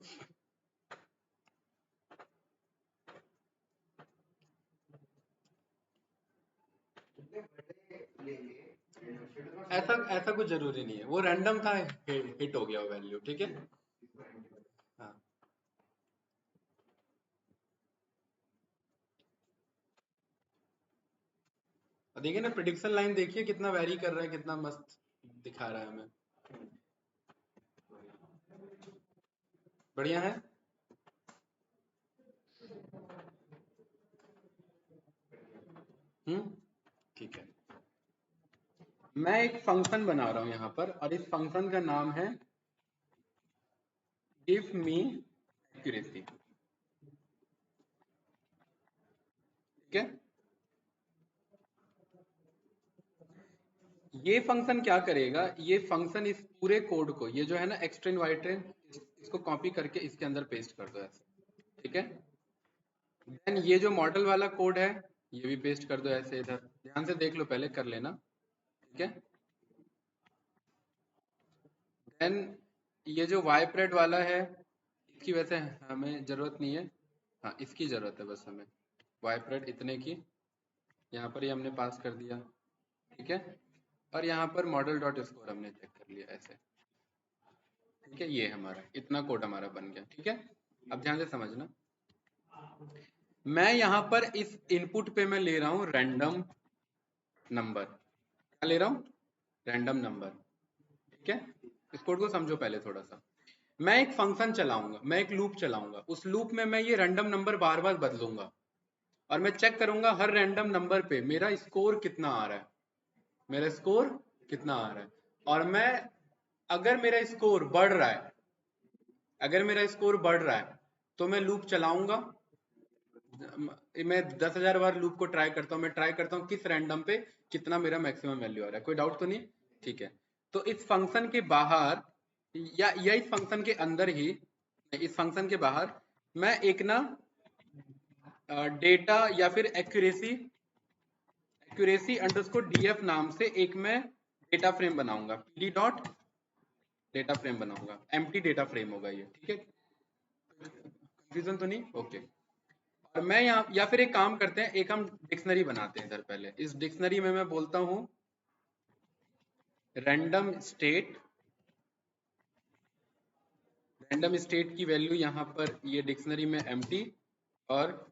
ऐसा ऐसा कुछ जरूरी नहीं है, वो रैंडम था, हिट हो गया वो वैल्यू। ठीक है, हाँ। देखिए ना, प्रिडिक्शन लाइन देखिए कितना वेरी कर रहा है, कितना मस्त दिखा रहा है हमें। बढ़िया है। हम्म, ठीक है। मैं एक फंक्शन बना रहा हूं यहाँ पर, और इस फंक्शन का नाम है गिव मी एक्यूरेसी। ठीक है, ये फंक्शन क्या करेगा, ये फंक्शन इस पूरे कोड को, ये जो है ना एक्सट्रेन वाई ट्रेन, इसको कॉपी करके इसके अंदर पेस्ट कर दो ऐसे। ठीक है, देन ये जो मॉडल वाला कोड है ये भी पेस्ट कर दो ऐसे इधर। ध्यान से देख लो, पहले कर लेना। ठीक है, देन ये जो वाइपरेट वाला है, इसकी वैसे हमें जरूरत नहीं है। हाँ, इसकी जरूरत है बस हमें, वाइपरेट इतने की। यहाँ पर ये हमने पास कर दिया। ठीक है, और यहाँ पर मॉडल डॉट स्कोर हमने चेक कर लिया ऐसे। ठीक है, ये हमारा इतना कोड हमारा बन गया। ठीक है, अब ध्यान से समझना। मैं यहाँ पर इस इनपुट पे मैं ले रहा हूँ रैंडम नंबर। क्या ले रहा हूँ? Random number. ठीक है, इस कोड को समझो पहले थोड़ा सा। मैं एक फंक्शन चलाऊंगा, मैं एक लूप चलाऊंगा, उस लूप में मैं ये रैंडम नंबर बार बार बदलूंगा, और मैं चेक करूंगा हर रैंडम नंबर पे मेरा स्कोर कितना आ रहा है, मेरा स्कोर कितना आ रहा है। और मैं, अगर मेरा स्कोर बढ़ रहा है, अगर मेरा स्कोर बढ़ रहा है तो मैं लूप चलाऊंगा। मैं 10,000 बार लूप को ट्राई करता हूँ, मैं ट्राई करता हूँ किस रैंडम पे कितना मेरा मैक्सिमम वैल्यू आ रहा है। कोई डाउट तो नहीं? ठीक है, तो इस फंक्शन के बाहर, या इस फंक्शन के अंदर ही, इस फंक्शन के बाहर मैं एक ना डेटा या फिर एक्यूरेसी, एक्यूरेसी अंडरस्कोर डीएफ नाम से एक मैं डेटा फ्रेम बनाऊंगा। पीडी डॉट डेटा फ्रेम बनाऊंगा, एम्प्टी डेटा फ्रेम होगा ये। ठीक है, कंफ्यूजन तो नहीं? ओके। और मैं यहाँ, या फिर एक काम करते हैं, एक हम डिक्शनरी बनाते हैं इधर। पहले इस डिक्शनरी में मैं बोलता हूँ रैंडम स्टेट, रैंडम स्टेट की वैल्यू यहाँ पर ये डिक्शनरी में एम्प्टी, और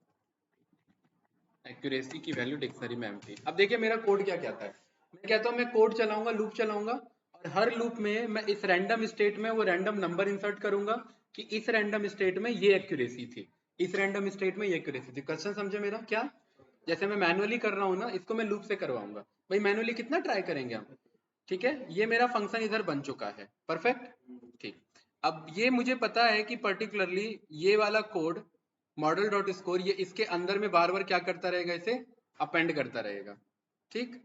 एक्यूरेसी की वैल्यू डिक्शनरी में एम्प्टी। अब देखिए मेरा कोड क्या कहता है। मैं कहता हूँ मैं कोड चलाऊंगा, लूप चलाऊंगा, और हर लूप में मैं इस रैंडम स्टेट में वो रैंडम नंबर इंसर्ट करूंगा कि इस रैंडम स्टेट में ये एक्यूरेसी थी, इस रैंडम स्टेट में ये एक्यूरेसी थी। क्वेश्चन समझे मेरा? क्या जैसे मैं मैनुअली कर रहा हूँ ना, इसको मैं लूप से करवाऊंगा। भाई मैनुअली कितना ट्राई करेंगे हम? ठीक है, ये मेरा फंक्शन इधर बन चुका है। परफेक्ट। ठीक। अब ये मुझे पता है कि पर्टिकुलरली ये वाला कोड मॉडल डॉट स्कोर, ये इसके अंदर में बार बार क्या करता रहेगा, इसे अपेंड करता रहेगा। ठीक।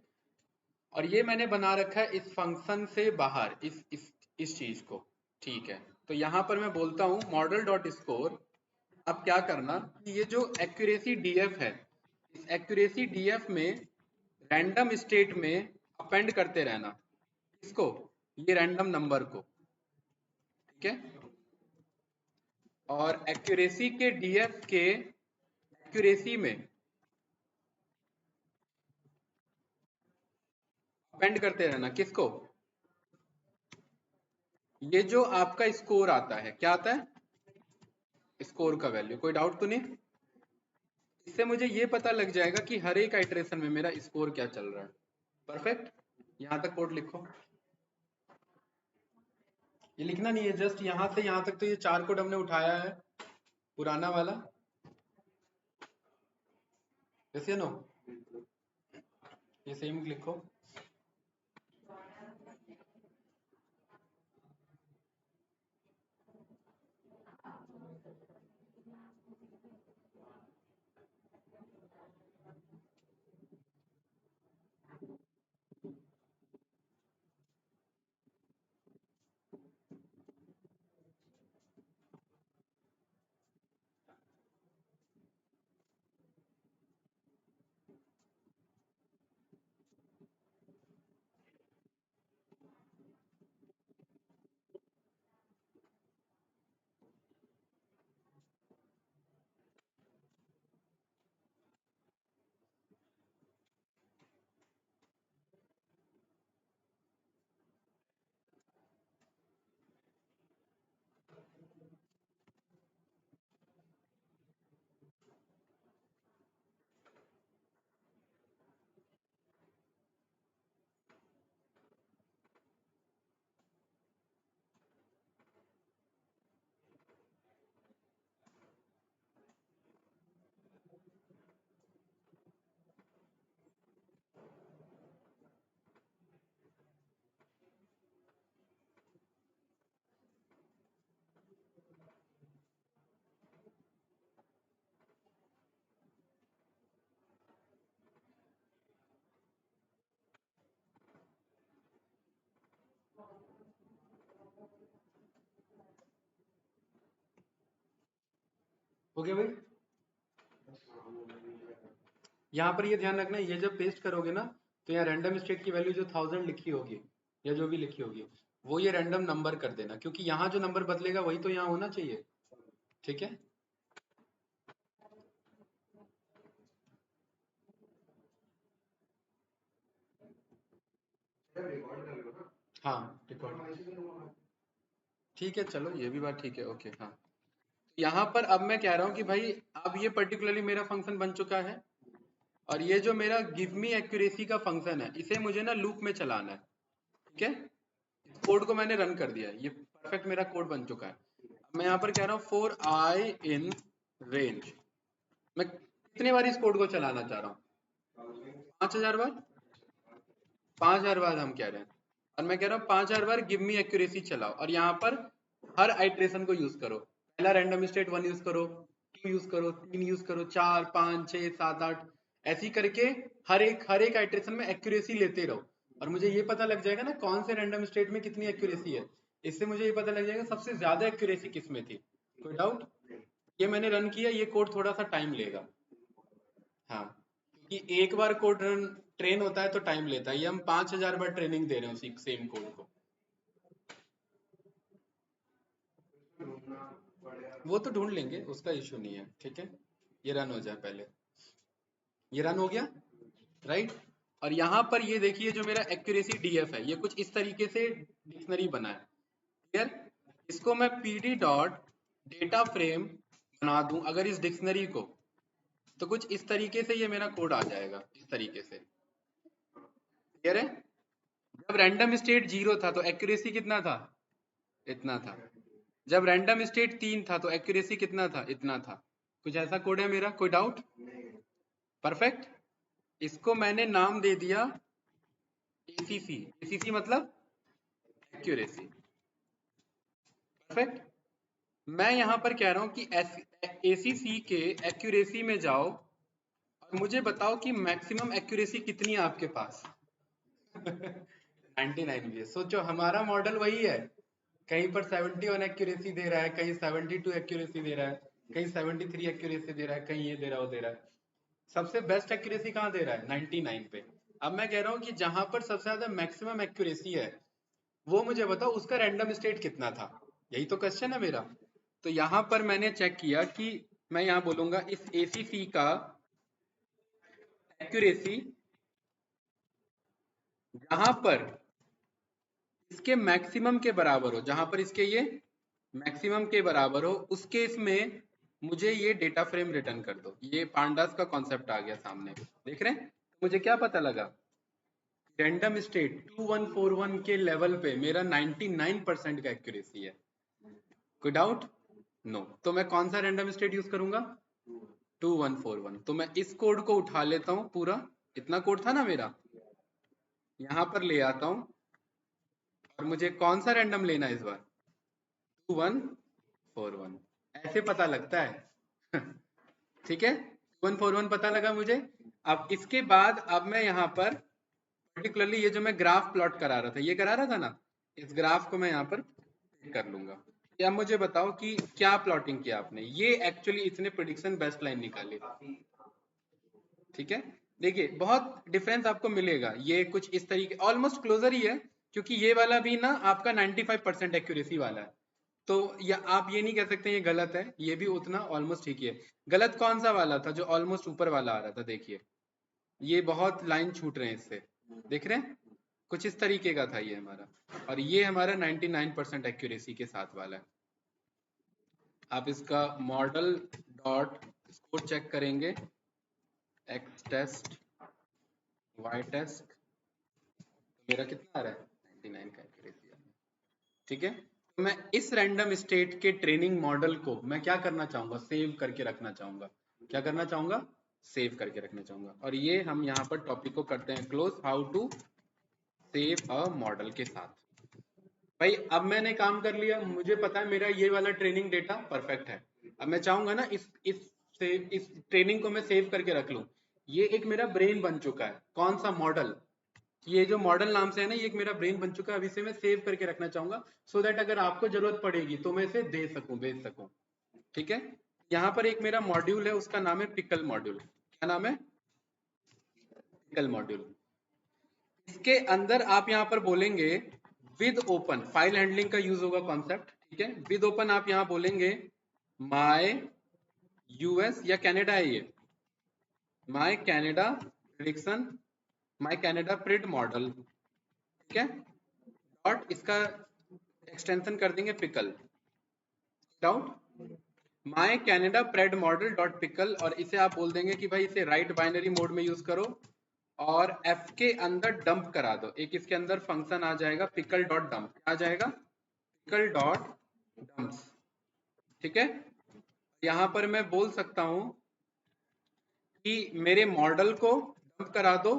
और ये मैंने बना रखा है इस फंक्शन से बाहर, इस चीज को। ठीक है, तो यहां पर मैं बोलता हूं मॉडल डॉट स्कोर। अब क्या करना कि ये जो एक्यूरेसी डीएफ है, इस एक्यूरेसी डीएफ में रैंडम स्टेट में अपेंड करते रहना। इसको, ये रैंडम नंबर को। ठीक है, और एक्यूरेसी के डीएफ के एक्यूरेसी में अपेंड करते रहना। किसको? ये जो आपका स्कोर आता है, क्या आता है? स्कोर का वैल्यू। कोई डाउट तो नहीं? इससे मुझे ये पता लग जाएगा कि हर एक आइटरेशन में मेरा स्कोर क्या चल रहा है। परफेक्ट। यहां तक कोड लिखो। ये लिखना नहीं है, जस्ट यहां से यहां तक तो ये 4 कोड हमने उठाया है, पुराना वाला। जैसे नो, ये सेम लिखो। हो गया भाई? यहाँ पर ये ध्यान रखना, ये जब पेस्ट करोगे ना, तो यहाँ रैंडम स्टेट की वैल्यू जो 1000 लिखी होगी या जो भी लिखी होगी, वो ये रैंडम नंबर कर देना, क्योंकि यहाँ जो नंबर बदलेगा वही तो यहाँ होना चाहिए। ठीक है। हाँ रिकॉर्ड। ठीक है, चलो ये भी बात ठीक है। ओके हाँ। यहाँ पर अब मैं कह रहा हूँ कि भाई अब ये पर्टिकुलरली मेरा फंक्शन बन चुका है, और ये जो मेरा गिव मी एक्यूरेसी का फंक्शन है, इसे मुझे ना लूप में चलाना है। ठीक है, कोड को मैंने रन कर दिया है, ये परफेक्ट मेरा कोड बन चुका है। अब मैं यहाँ पर कह रहा हूँ फॉर आई इन रेंज। मैं कितने बार इस कोड को चलाना चाह रहा हूँ? 5000 बार। 5000 बार हम कह रहे हैं, और मैं कह रहा हूँ 5000 बार गिव मी एक्यूरेसी चलाओ, और यहाँ पर हर आइट्रेशन को यूज करो। पहला रैंडम स्टेट 1 यूज करो, 2 यूज करो, 3 यूज करो, 4 5 6 7 8, ऐसी करके हर एक आइट्रेशन में एक्यूरेसी लेते रहो, और मुझे ये पता लग जाएगा ना कौन से रैंडम स्टेट में कितनी एक्यूरेसी है। इससे मुझे ये पता लग जाएगा सबसे ज्यादा एक्यूरेसी किस में थी। कोई डाउट? ये मैंने रन किया, ये कोड थोड़ा सा टाइम लेगा। हाँ, क्योंकि एक बार कोड रन ट्रेन होता है तो टाइम लेता है, ये हम 5000 बार ट्रेनिंग दे रहे हैं उसी सेम कोड को। वो तो ढूंढ लेंगे, उसका इशू नहीं है, ठीक है। ये रन हो जाए पहले। ये रन हो गया, राइट। और यहाँ पर ये देखिए जो मेरा एक्यूरेसी डीएफ है, ये कुछ इस तरीके से डिक्शनरी बना है, क्लियर। इसको मैं पीडी डॉट डेटा फ्रेम बना दूं अगर इस डिक्शनरी को, तो कुछ इस तरीके से ये मेरा कोड आ जाएगा, इस तरीके से, क्लियर है। जब रैंडम स्टेट 0 था तो एक्यूरेसी कितना था, इतना था। जब रैंडम स्टेट 3 था तो एक्यूरेसी कितना था, इतना था। कुछ ऐसा कोड है मेरा, कोई डाउट? परफेक्ट। इसको मैंने नाम दे दिया एसीसी। एसीसी मतलब एक्यूरेसी। परफेक्ट। मैं यहां पर कह रहा हूं कि एसीसी के एक्यूरेसी में जाओ और मुझे बताओ कि मैक्सिमम एक्यूरेसी कितनी है आपके पास। 99 भी है। सोचो हमारा मॉडल वही है, कहीं पर 71 एक्यूरेसी दे रहा है, कहीं 72 एक्यूरेसी दे रहा है, कहीं 73 एक्यूरेसी दे रहा है, कहीं ये दे रहा है, वो दे रहा है। सबसे बेस्ट एक्यूरेसी कहाँ दे रहा है, 99 पे। अब मैं कह रहा हूँ कि जहां पर सबसे ज्यादा मैक्सिमम एक्यूरेसी है, वो मुझे बताओ उसका रैंडम स्टेट कितना था। यही तो क्वेश्चन है मेरा। तो यहाँ पर मैंने चेक किया कि मैं यहाँ बोलूंगा इस एसीसी का एक्यूरेसी जहां पर इसके मैक्सिमम के बराबर हो, जहां पर इसके ये मैक्सिमम के बराबर हो, उस केस में मुझे ये डेटा फ्रेम रिटर्न कर दो। ये पांडास का कॉन्सेप्ट आ गया सामने, देख रहे हैं। मुझे क्या पता लगा, रैंडम स्टेट 2141 के लेवल पे मेरा 99% का एक्यूरेसी है। कोई डाउट? नो। तो मैं कौन सा रैंडम स्टेट यूज करूंगा, 2141। तो मैं इस कोड को उठा लेता हूं पूरा, इतना कोड था ना मेरा, यहां पर ले आता हूं। और मुझे कौन सा रैंडम लेना है इस बार, 2141। ऐसे पता लगता है। ठीक है, 2141 पता लगा मुझे। अब इसके बाद अब मैं यहाँ पर पर्टिकुलरली ये जो मैं ग्राफ प्लॉट करा रहा था, ये करा रहा था ना, इस ग्राफ को मैं यहाँ पर कर लूंगा। या मुझे बताओ कि क्या प्लॉटिंग किया आपने। ये एक्चुअली इसने प्रिडिक्शन बेस्ट लाइन निकाली, ठीक है। देखिए बहुत डिफरेंस आपको मिलेगा, ये कुछ इस तरीके ऑलमोस्ट क्लोजर ही है, क्योंकि ये वाला भी ना आपका 95% एक्यूरेसी वाला है। तो या आप ये नहीं कह सकते ये गलत है, ये भी उतना ऑलमोस्ट ठीक ही है। गलत कौन सा वाला था जो ऑलमोस्ट ऊपर वाला आ रहा था, देखिए ये बहुत लाइन छूट रहे हैं इससे, देख रहे हैं। कुछ इस तरीके का था ये हमारा, और ये हमारा 99% एक्यूरेसी के साथ वाला है। आप इसका मॉडल डॉट स्कोर चेक करेंगे, एक्स टेस्ट वाई टेस्ट, तो मेरा कितना आ रहा है, 99 का एक्यूरेसी। ठीक है। तो मैं इस रैंडम स्टेट के ट्रेनिंग मॉडल को मैं क्या करना चाहूंगा, सेव करके रखना चाहूंगा। क्या करना चाहूंगा, सेव करके रखना चाहूंगा। और ये हम यहाँ पर टॉपिक को करते हैं close, how to save a model के साथ। भाई अब मैंने काम कर लिया, मुझे पता है मेरा ये वाला ट्रेनिंग डेटा परफेक्ट है। अब मैं चाहूंगा ना इस ट्रेनिंग को मैं सेव करके रख लूं। ये एक मेरा ब्रेन बन चुका है, कौन सा मॉडल, ये जो मॉडल नाम से है ना, ये एक मेरा ब्रेन बन चुका है। अब इसे मैं सेव करके रखना चाहूंगा, सो दैट अगर आपको जरूरत पड़ेगी तो मैं इसे दे सकूं, भेज सकूं। ठीक है। यहाँ पर एक मेरा मॉड्यूल है, उसका नाम है पिकल मॉड्यूल। क्या नाम है, पिकल मॉड्यूल। इसके अंदर आप यहाँ पर बोलेंगे विद ओपन, फाइल हैंडलिंग का यूज होगा कॉन्सेप्ट, ठीक है। विद ओपन आप यहाँ बोलेंगे माय यूएस या कनाडा है ये, my Canada prediction, my Canada pred model, ठीक है। डॉट इसका एक्सटेंशन कर देंगे pickle, doubt, my Canada pred model dot pickle. और इसे आप बोल देंगे कि भाई इसे राइट बाइनरी मोड में यूज करो, और एफ के अंदर डंप करा दो। एक इसके अंदर फंक्शन आ जाएगा पिकल डॉट डंप, क्या आ जाएगा, पिकल डॉट डंप्स, ठीक है। यहाँ पर मैं बोल सकता हूँ कि मेरे मॉडल को डंप करा दो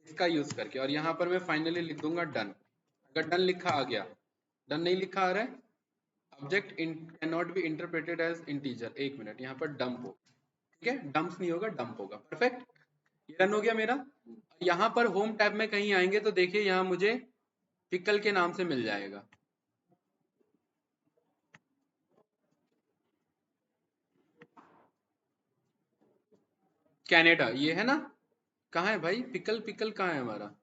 इसका यूज करके, और यहाँ पर मैं फाइनली लिख दूंगा डन। अगर डन लिखा आ गया, डन नहीं लिखा आ रहा है, object can not be interpreted as integer, एक मिनट, यहाँ पर डंप हो, ठीक है, डंप्स नहीं होगा डंप होगा, परफेक्ट। ये रन हो गया मेरा। यहाँ पर होम टैब में कहीं आएंगे तो देखिए यहाँ मुझे पिकल के नाम से मिल जाएगा। कनाडा ये है ना, कहाँ है भाई पिकल, पिकल कहाँ है हमारा।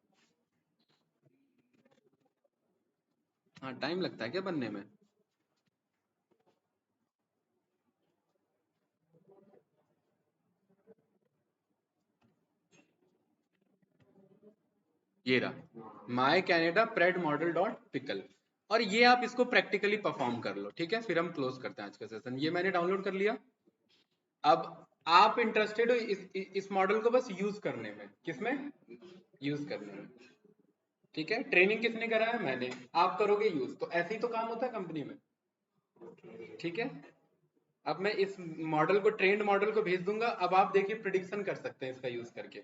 हाँ टाइम लगता है क्या बनने में, ये रहा my Canada pred model dot pickle, और ये आप इसको प्रैक्टिकली परफॉर्म कर लो, ठीक है। फिर हम क्लोज करते हैं आज का सेशन। ये मैंने डाउनलोड कर लिया। अब आप इंटरेस्टेड हो इस मॉडल को बस यूज करने में, किसमें यूज करने में, ठीक है। ट्रेनिंग किसने करा है? मैंने। आप करोगे यूज, तो ऐसे ही तो काम होता है कंपनी में, ठीक है। अब मैं इस मॉडल को, ट्रेंड मॉडल को भेज दूंगा। अब आप देखिए प्रिडिक्शन कर सकते हैं इसका यूज करके।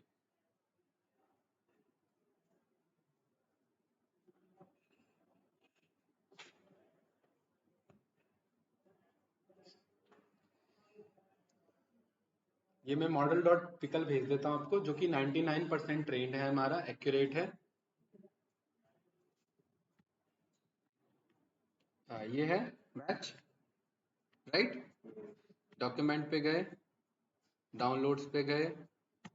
ये मैं मॉडल डॉट पिकल भेज देता हूं आपको, जो कि 99% ट्रेंड है, हमारा एक्यूरेट है। हाँ, ये है मैच, राइट। डॉक्यूमेंट पे गए, डाउनलोड्स पे गए,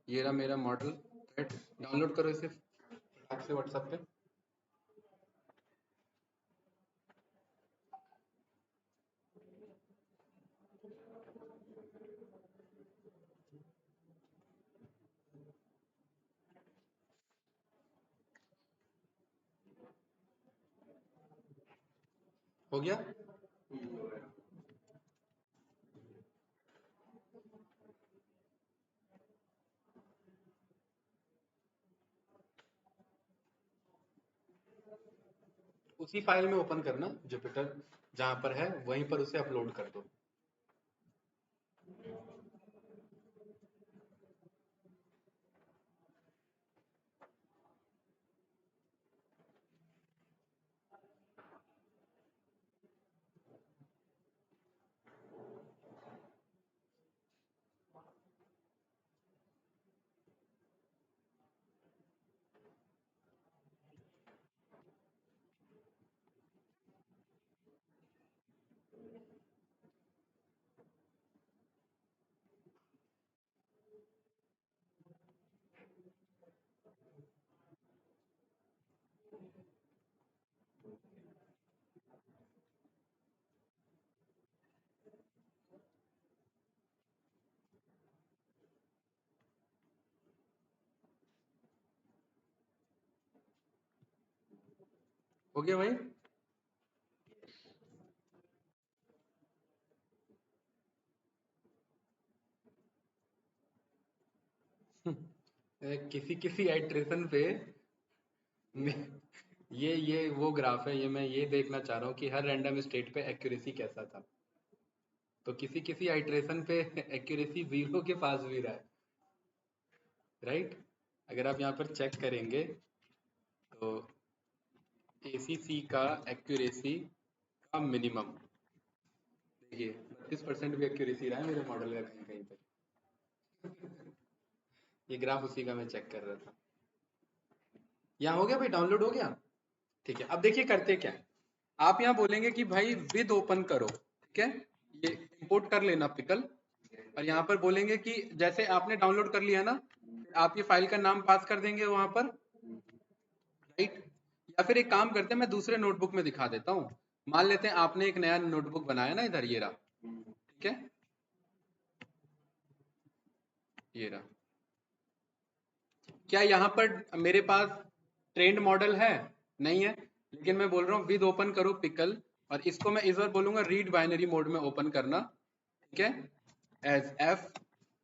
ये रहा मेरा मॉडल। डाउनलोड करो इसे फटाक से व्हाट्सएप पे। हो गया? उसी फाइल में ओपन करना, जुपिटर जहां पर है वहीं पर उसे अपलोड कर दो। हो गया भाई? किसी किसी आइट्रेशन पे ये वो ग्राफ है, ये मैं ये देखना चाह रहा हूँ कि हर रैंडम स्टेट पे एक्यूरेसी कैसा था। तो किसी किसी आइट्रेशन पे एक्यूरेसी जीरो के पास भी रहा है, राइट। अगर आप यहाँ पर चेक करेंगे तो ACC का एक्यूरेसी का मिनिमम देखिए 32% भी एक्यूरेसी रहा है मेरे मॉडल का कहीं कहीं पे। ये ग्राफ उसी का मैं चेक कर रहा था। यहाँ हो गया भाई, डाउनलोड हो गया, ठीक है। अब देखिए करते क्या है। आप यहाँ बोलेंगे कि भाई विद ओपन करो, ठीक है। ये इंपोर्ट कर लेना पिकल, और यहाँ पर बोलेंगे कि जैसे आपने डाउनलोड कर लिया ना, आप ये फाइल का नाम पास कर देंगे वहां पर, राइट। या फिर एक काम करते हैं, मैं दूसरे नोटबुक में दिखा देता हूँ। मान लेते हैं आपने एक नया नोटबुक बनाया ना, इधर ये रहा, ठीक है, ये रहा। क्या यहाँ पर मेरे पास ट्रेंड मॉडल है? नहीं है, लेकिन मैं बोल रहा हूँ विद ओपन करो पिकल, और इसको मैं इस बार बोलूंगा रीड बाइनरी मोड में ओपन करना, ठीक है, एज एफ।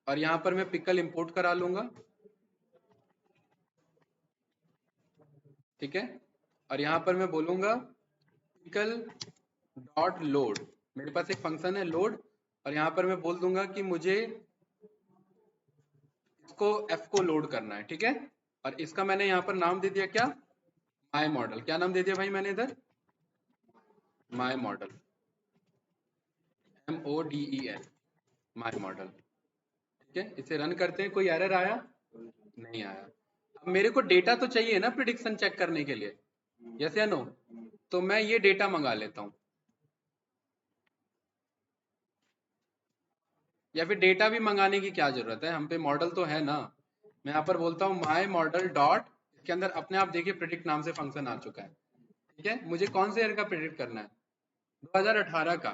और यहाँ पर मैं पिकल इंपोर्ट करा लूंगा, ठीक है। और यहाँ पर मैं बोलूंगा पिकल डॉट लोड, मेरे पास एक फंक्शन है लोड, और यहाँ पर मैं बोल दूंगा कि मुझे इसको एफ को लोड करना है, ठीक है। और इसका मैंने यहाँ पर नाम दे दिया क्या? My model. क्या नाम दे दिया भाई मैंने इधर? My model, MODEL, my model, ठीक है। इसे रन करते हैं, कोई एरर आया? नहीं आया। अब मेरे को डेटा तो चाहिए ना प्रिडिक्शन चेक करने के लिए, यस या नो? तो मैं ये डेटा मंगा लेता हूँ, या फिर डेटा भी मंगाने की क्या जरूरत है, हम पे मॉडल तो है ना। मैं यहाँ पर बोलता हूँ माई मॉडल डॉट, इसके अंदर अपने आप देखिए प्रिडिक्ट नाम से फंक्शन आ चुका है, ठीक है। मुझे कौन से ईयर का प्रिडिक्ट करना है? 2018 का।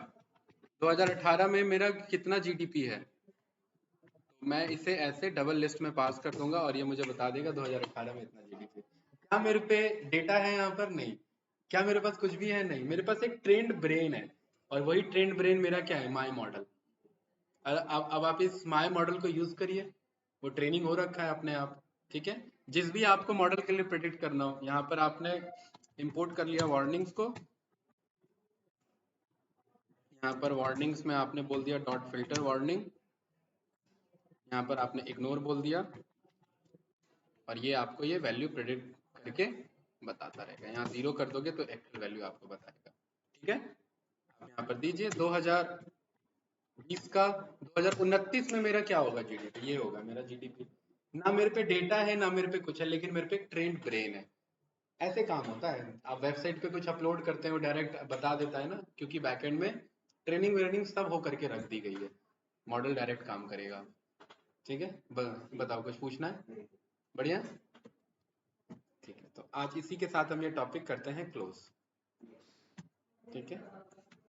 2018 में मेरा कितना जीडीपी है? तो मैं इसे ऐसे डबल लिस्ट में पास कर दूंगा और ये मुझे बता देगा 2018 में इतना जीडीपी। क्या मेरे पे डेटा है यहाँ पर? नहीं। क्या मेरे पास कुछ भी है? नहीं। मेरे पास एक ट्रेंड ब्रेन है, और वही ट्रेंड ब्रेन मेरा क्या है? My model. अब आप इस माई मॉडल को यूज करिए, वो ट्रेनिंग हो रखा है अपने आप। ठीक है, जिस भी आपको मॉडल के लिए प्रेडिक्ट करना हो, यहाँ पर आपने इंपोर्ट कर लिया वार्निंग्स को। यहाँ पर वार्निंग्स में आपने बोल दिया डॉट फिल्टर वार्निंग, यहाँ पर आपने इग्नोर बोल दिया, और ये आपको ये वैल्यू प्रेडिक्ट करके बताता रहेगा। यहाँ 0 कर दोगे तो एक्चुअल वैल्यू आपको बताएगा। ठीक है, आप यहाँ पर दीजिए 2020 का, 2029 में मेरा क्या होगा जीडीपी? ये होगा मेरा जीडीपी। ना मेरे पे डेटा है, ना मेरे पे कुछ है, लेकिन मेरे पे एक ट्रेंड ब्रेन है। ऐसे काम होता है। आप वेबसाइट पे कुछ अपलोड करते हैं, वो डायरेक्ट बता देता है ना, क्योंकि बैकएंड में ट्रेनिंग व्रेनिंग सब हो करके रख दी गई है। मॉडल डायरेक्ट काम करेगा। ठीक है, बताओ, कुछ पूछना है? बढ़िया। ठीक है, तो आज इसी के साथ हम ये टॉपिक करते हैं क्लोज। ठीक है।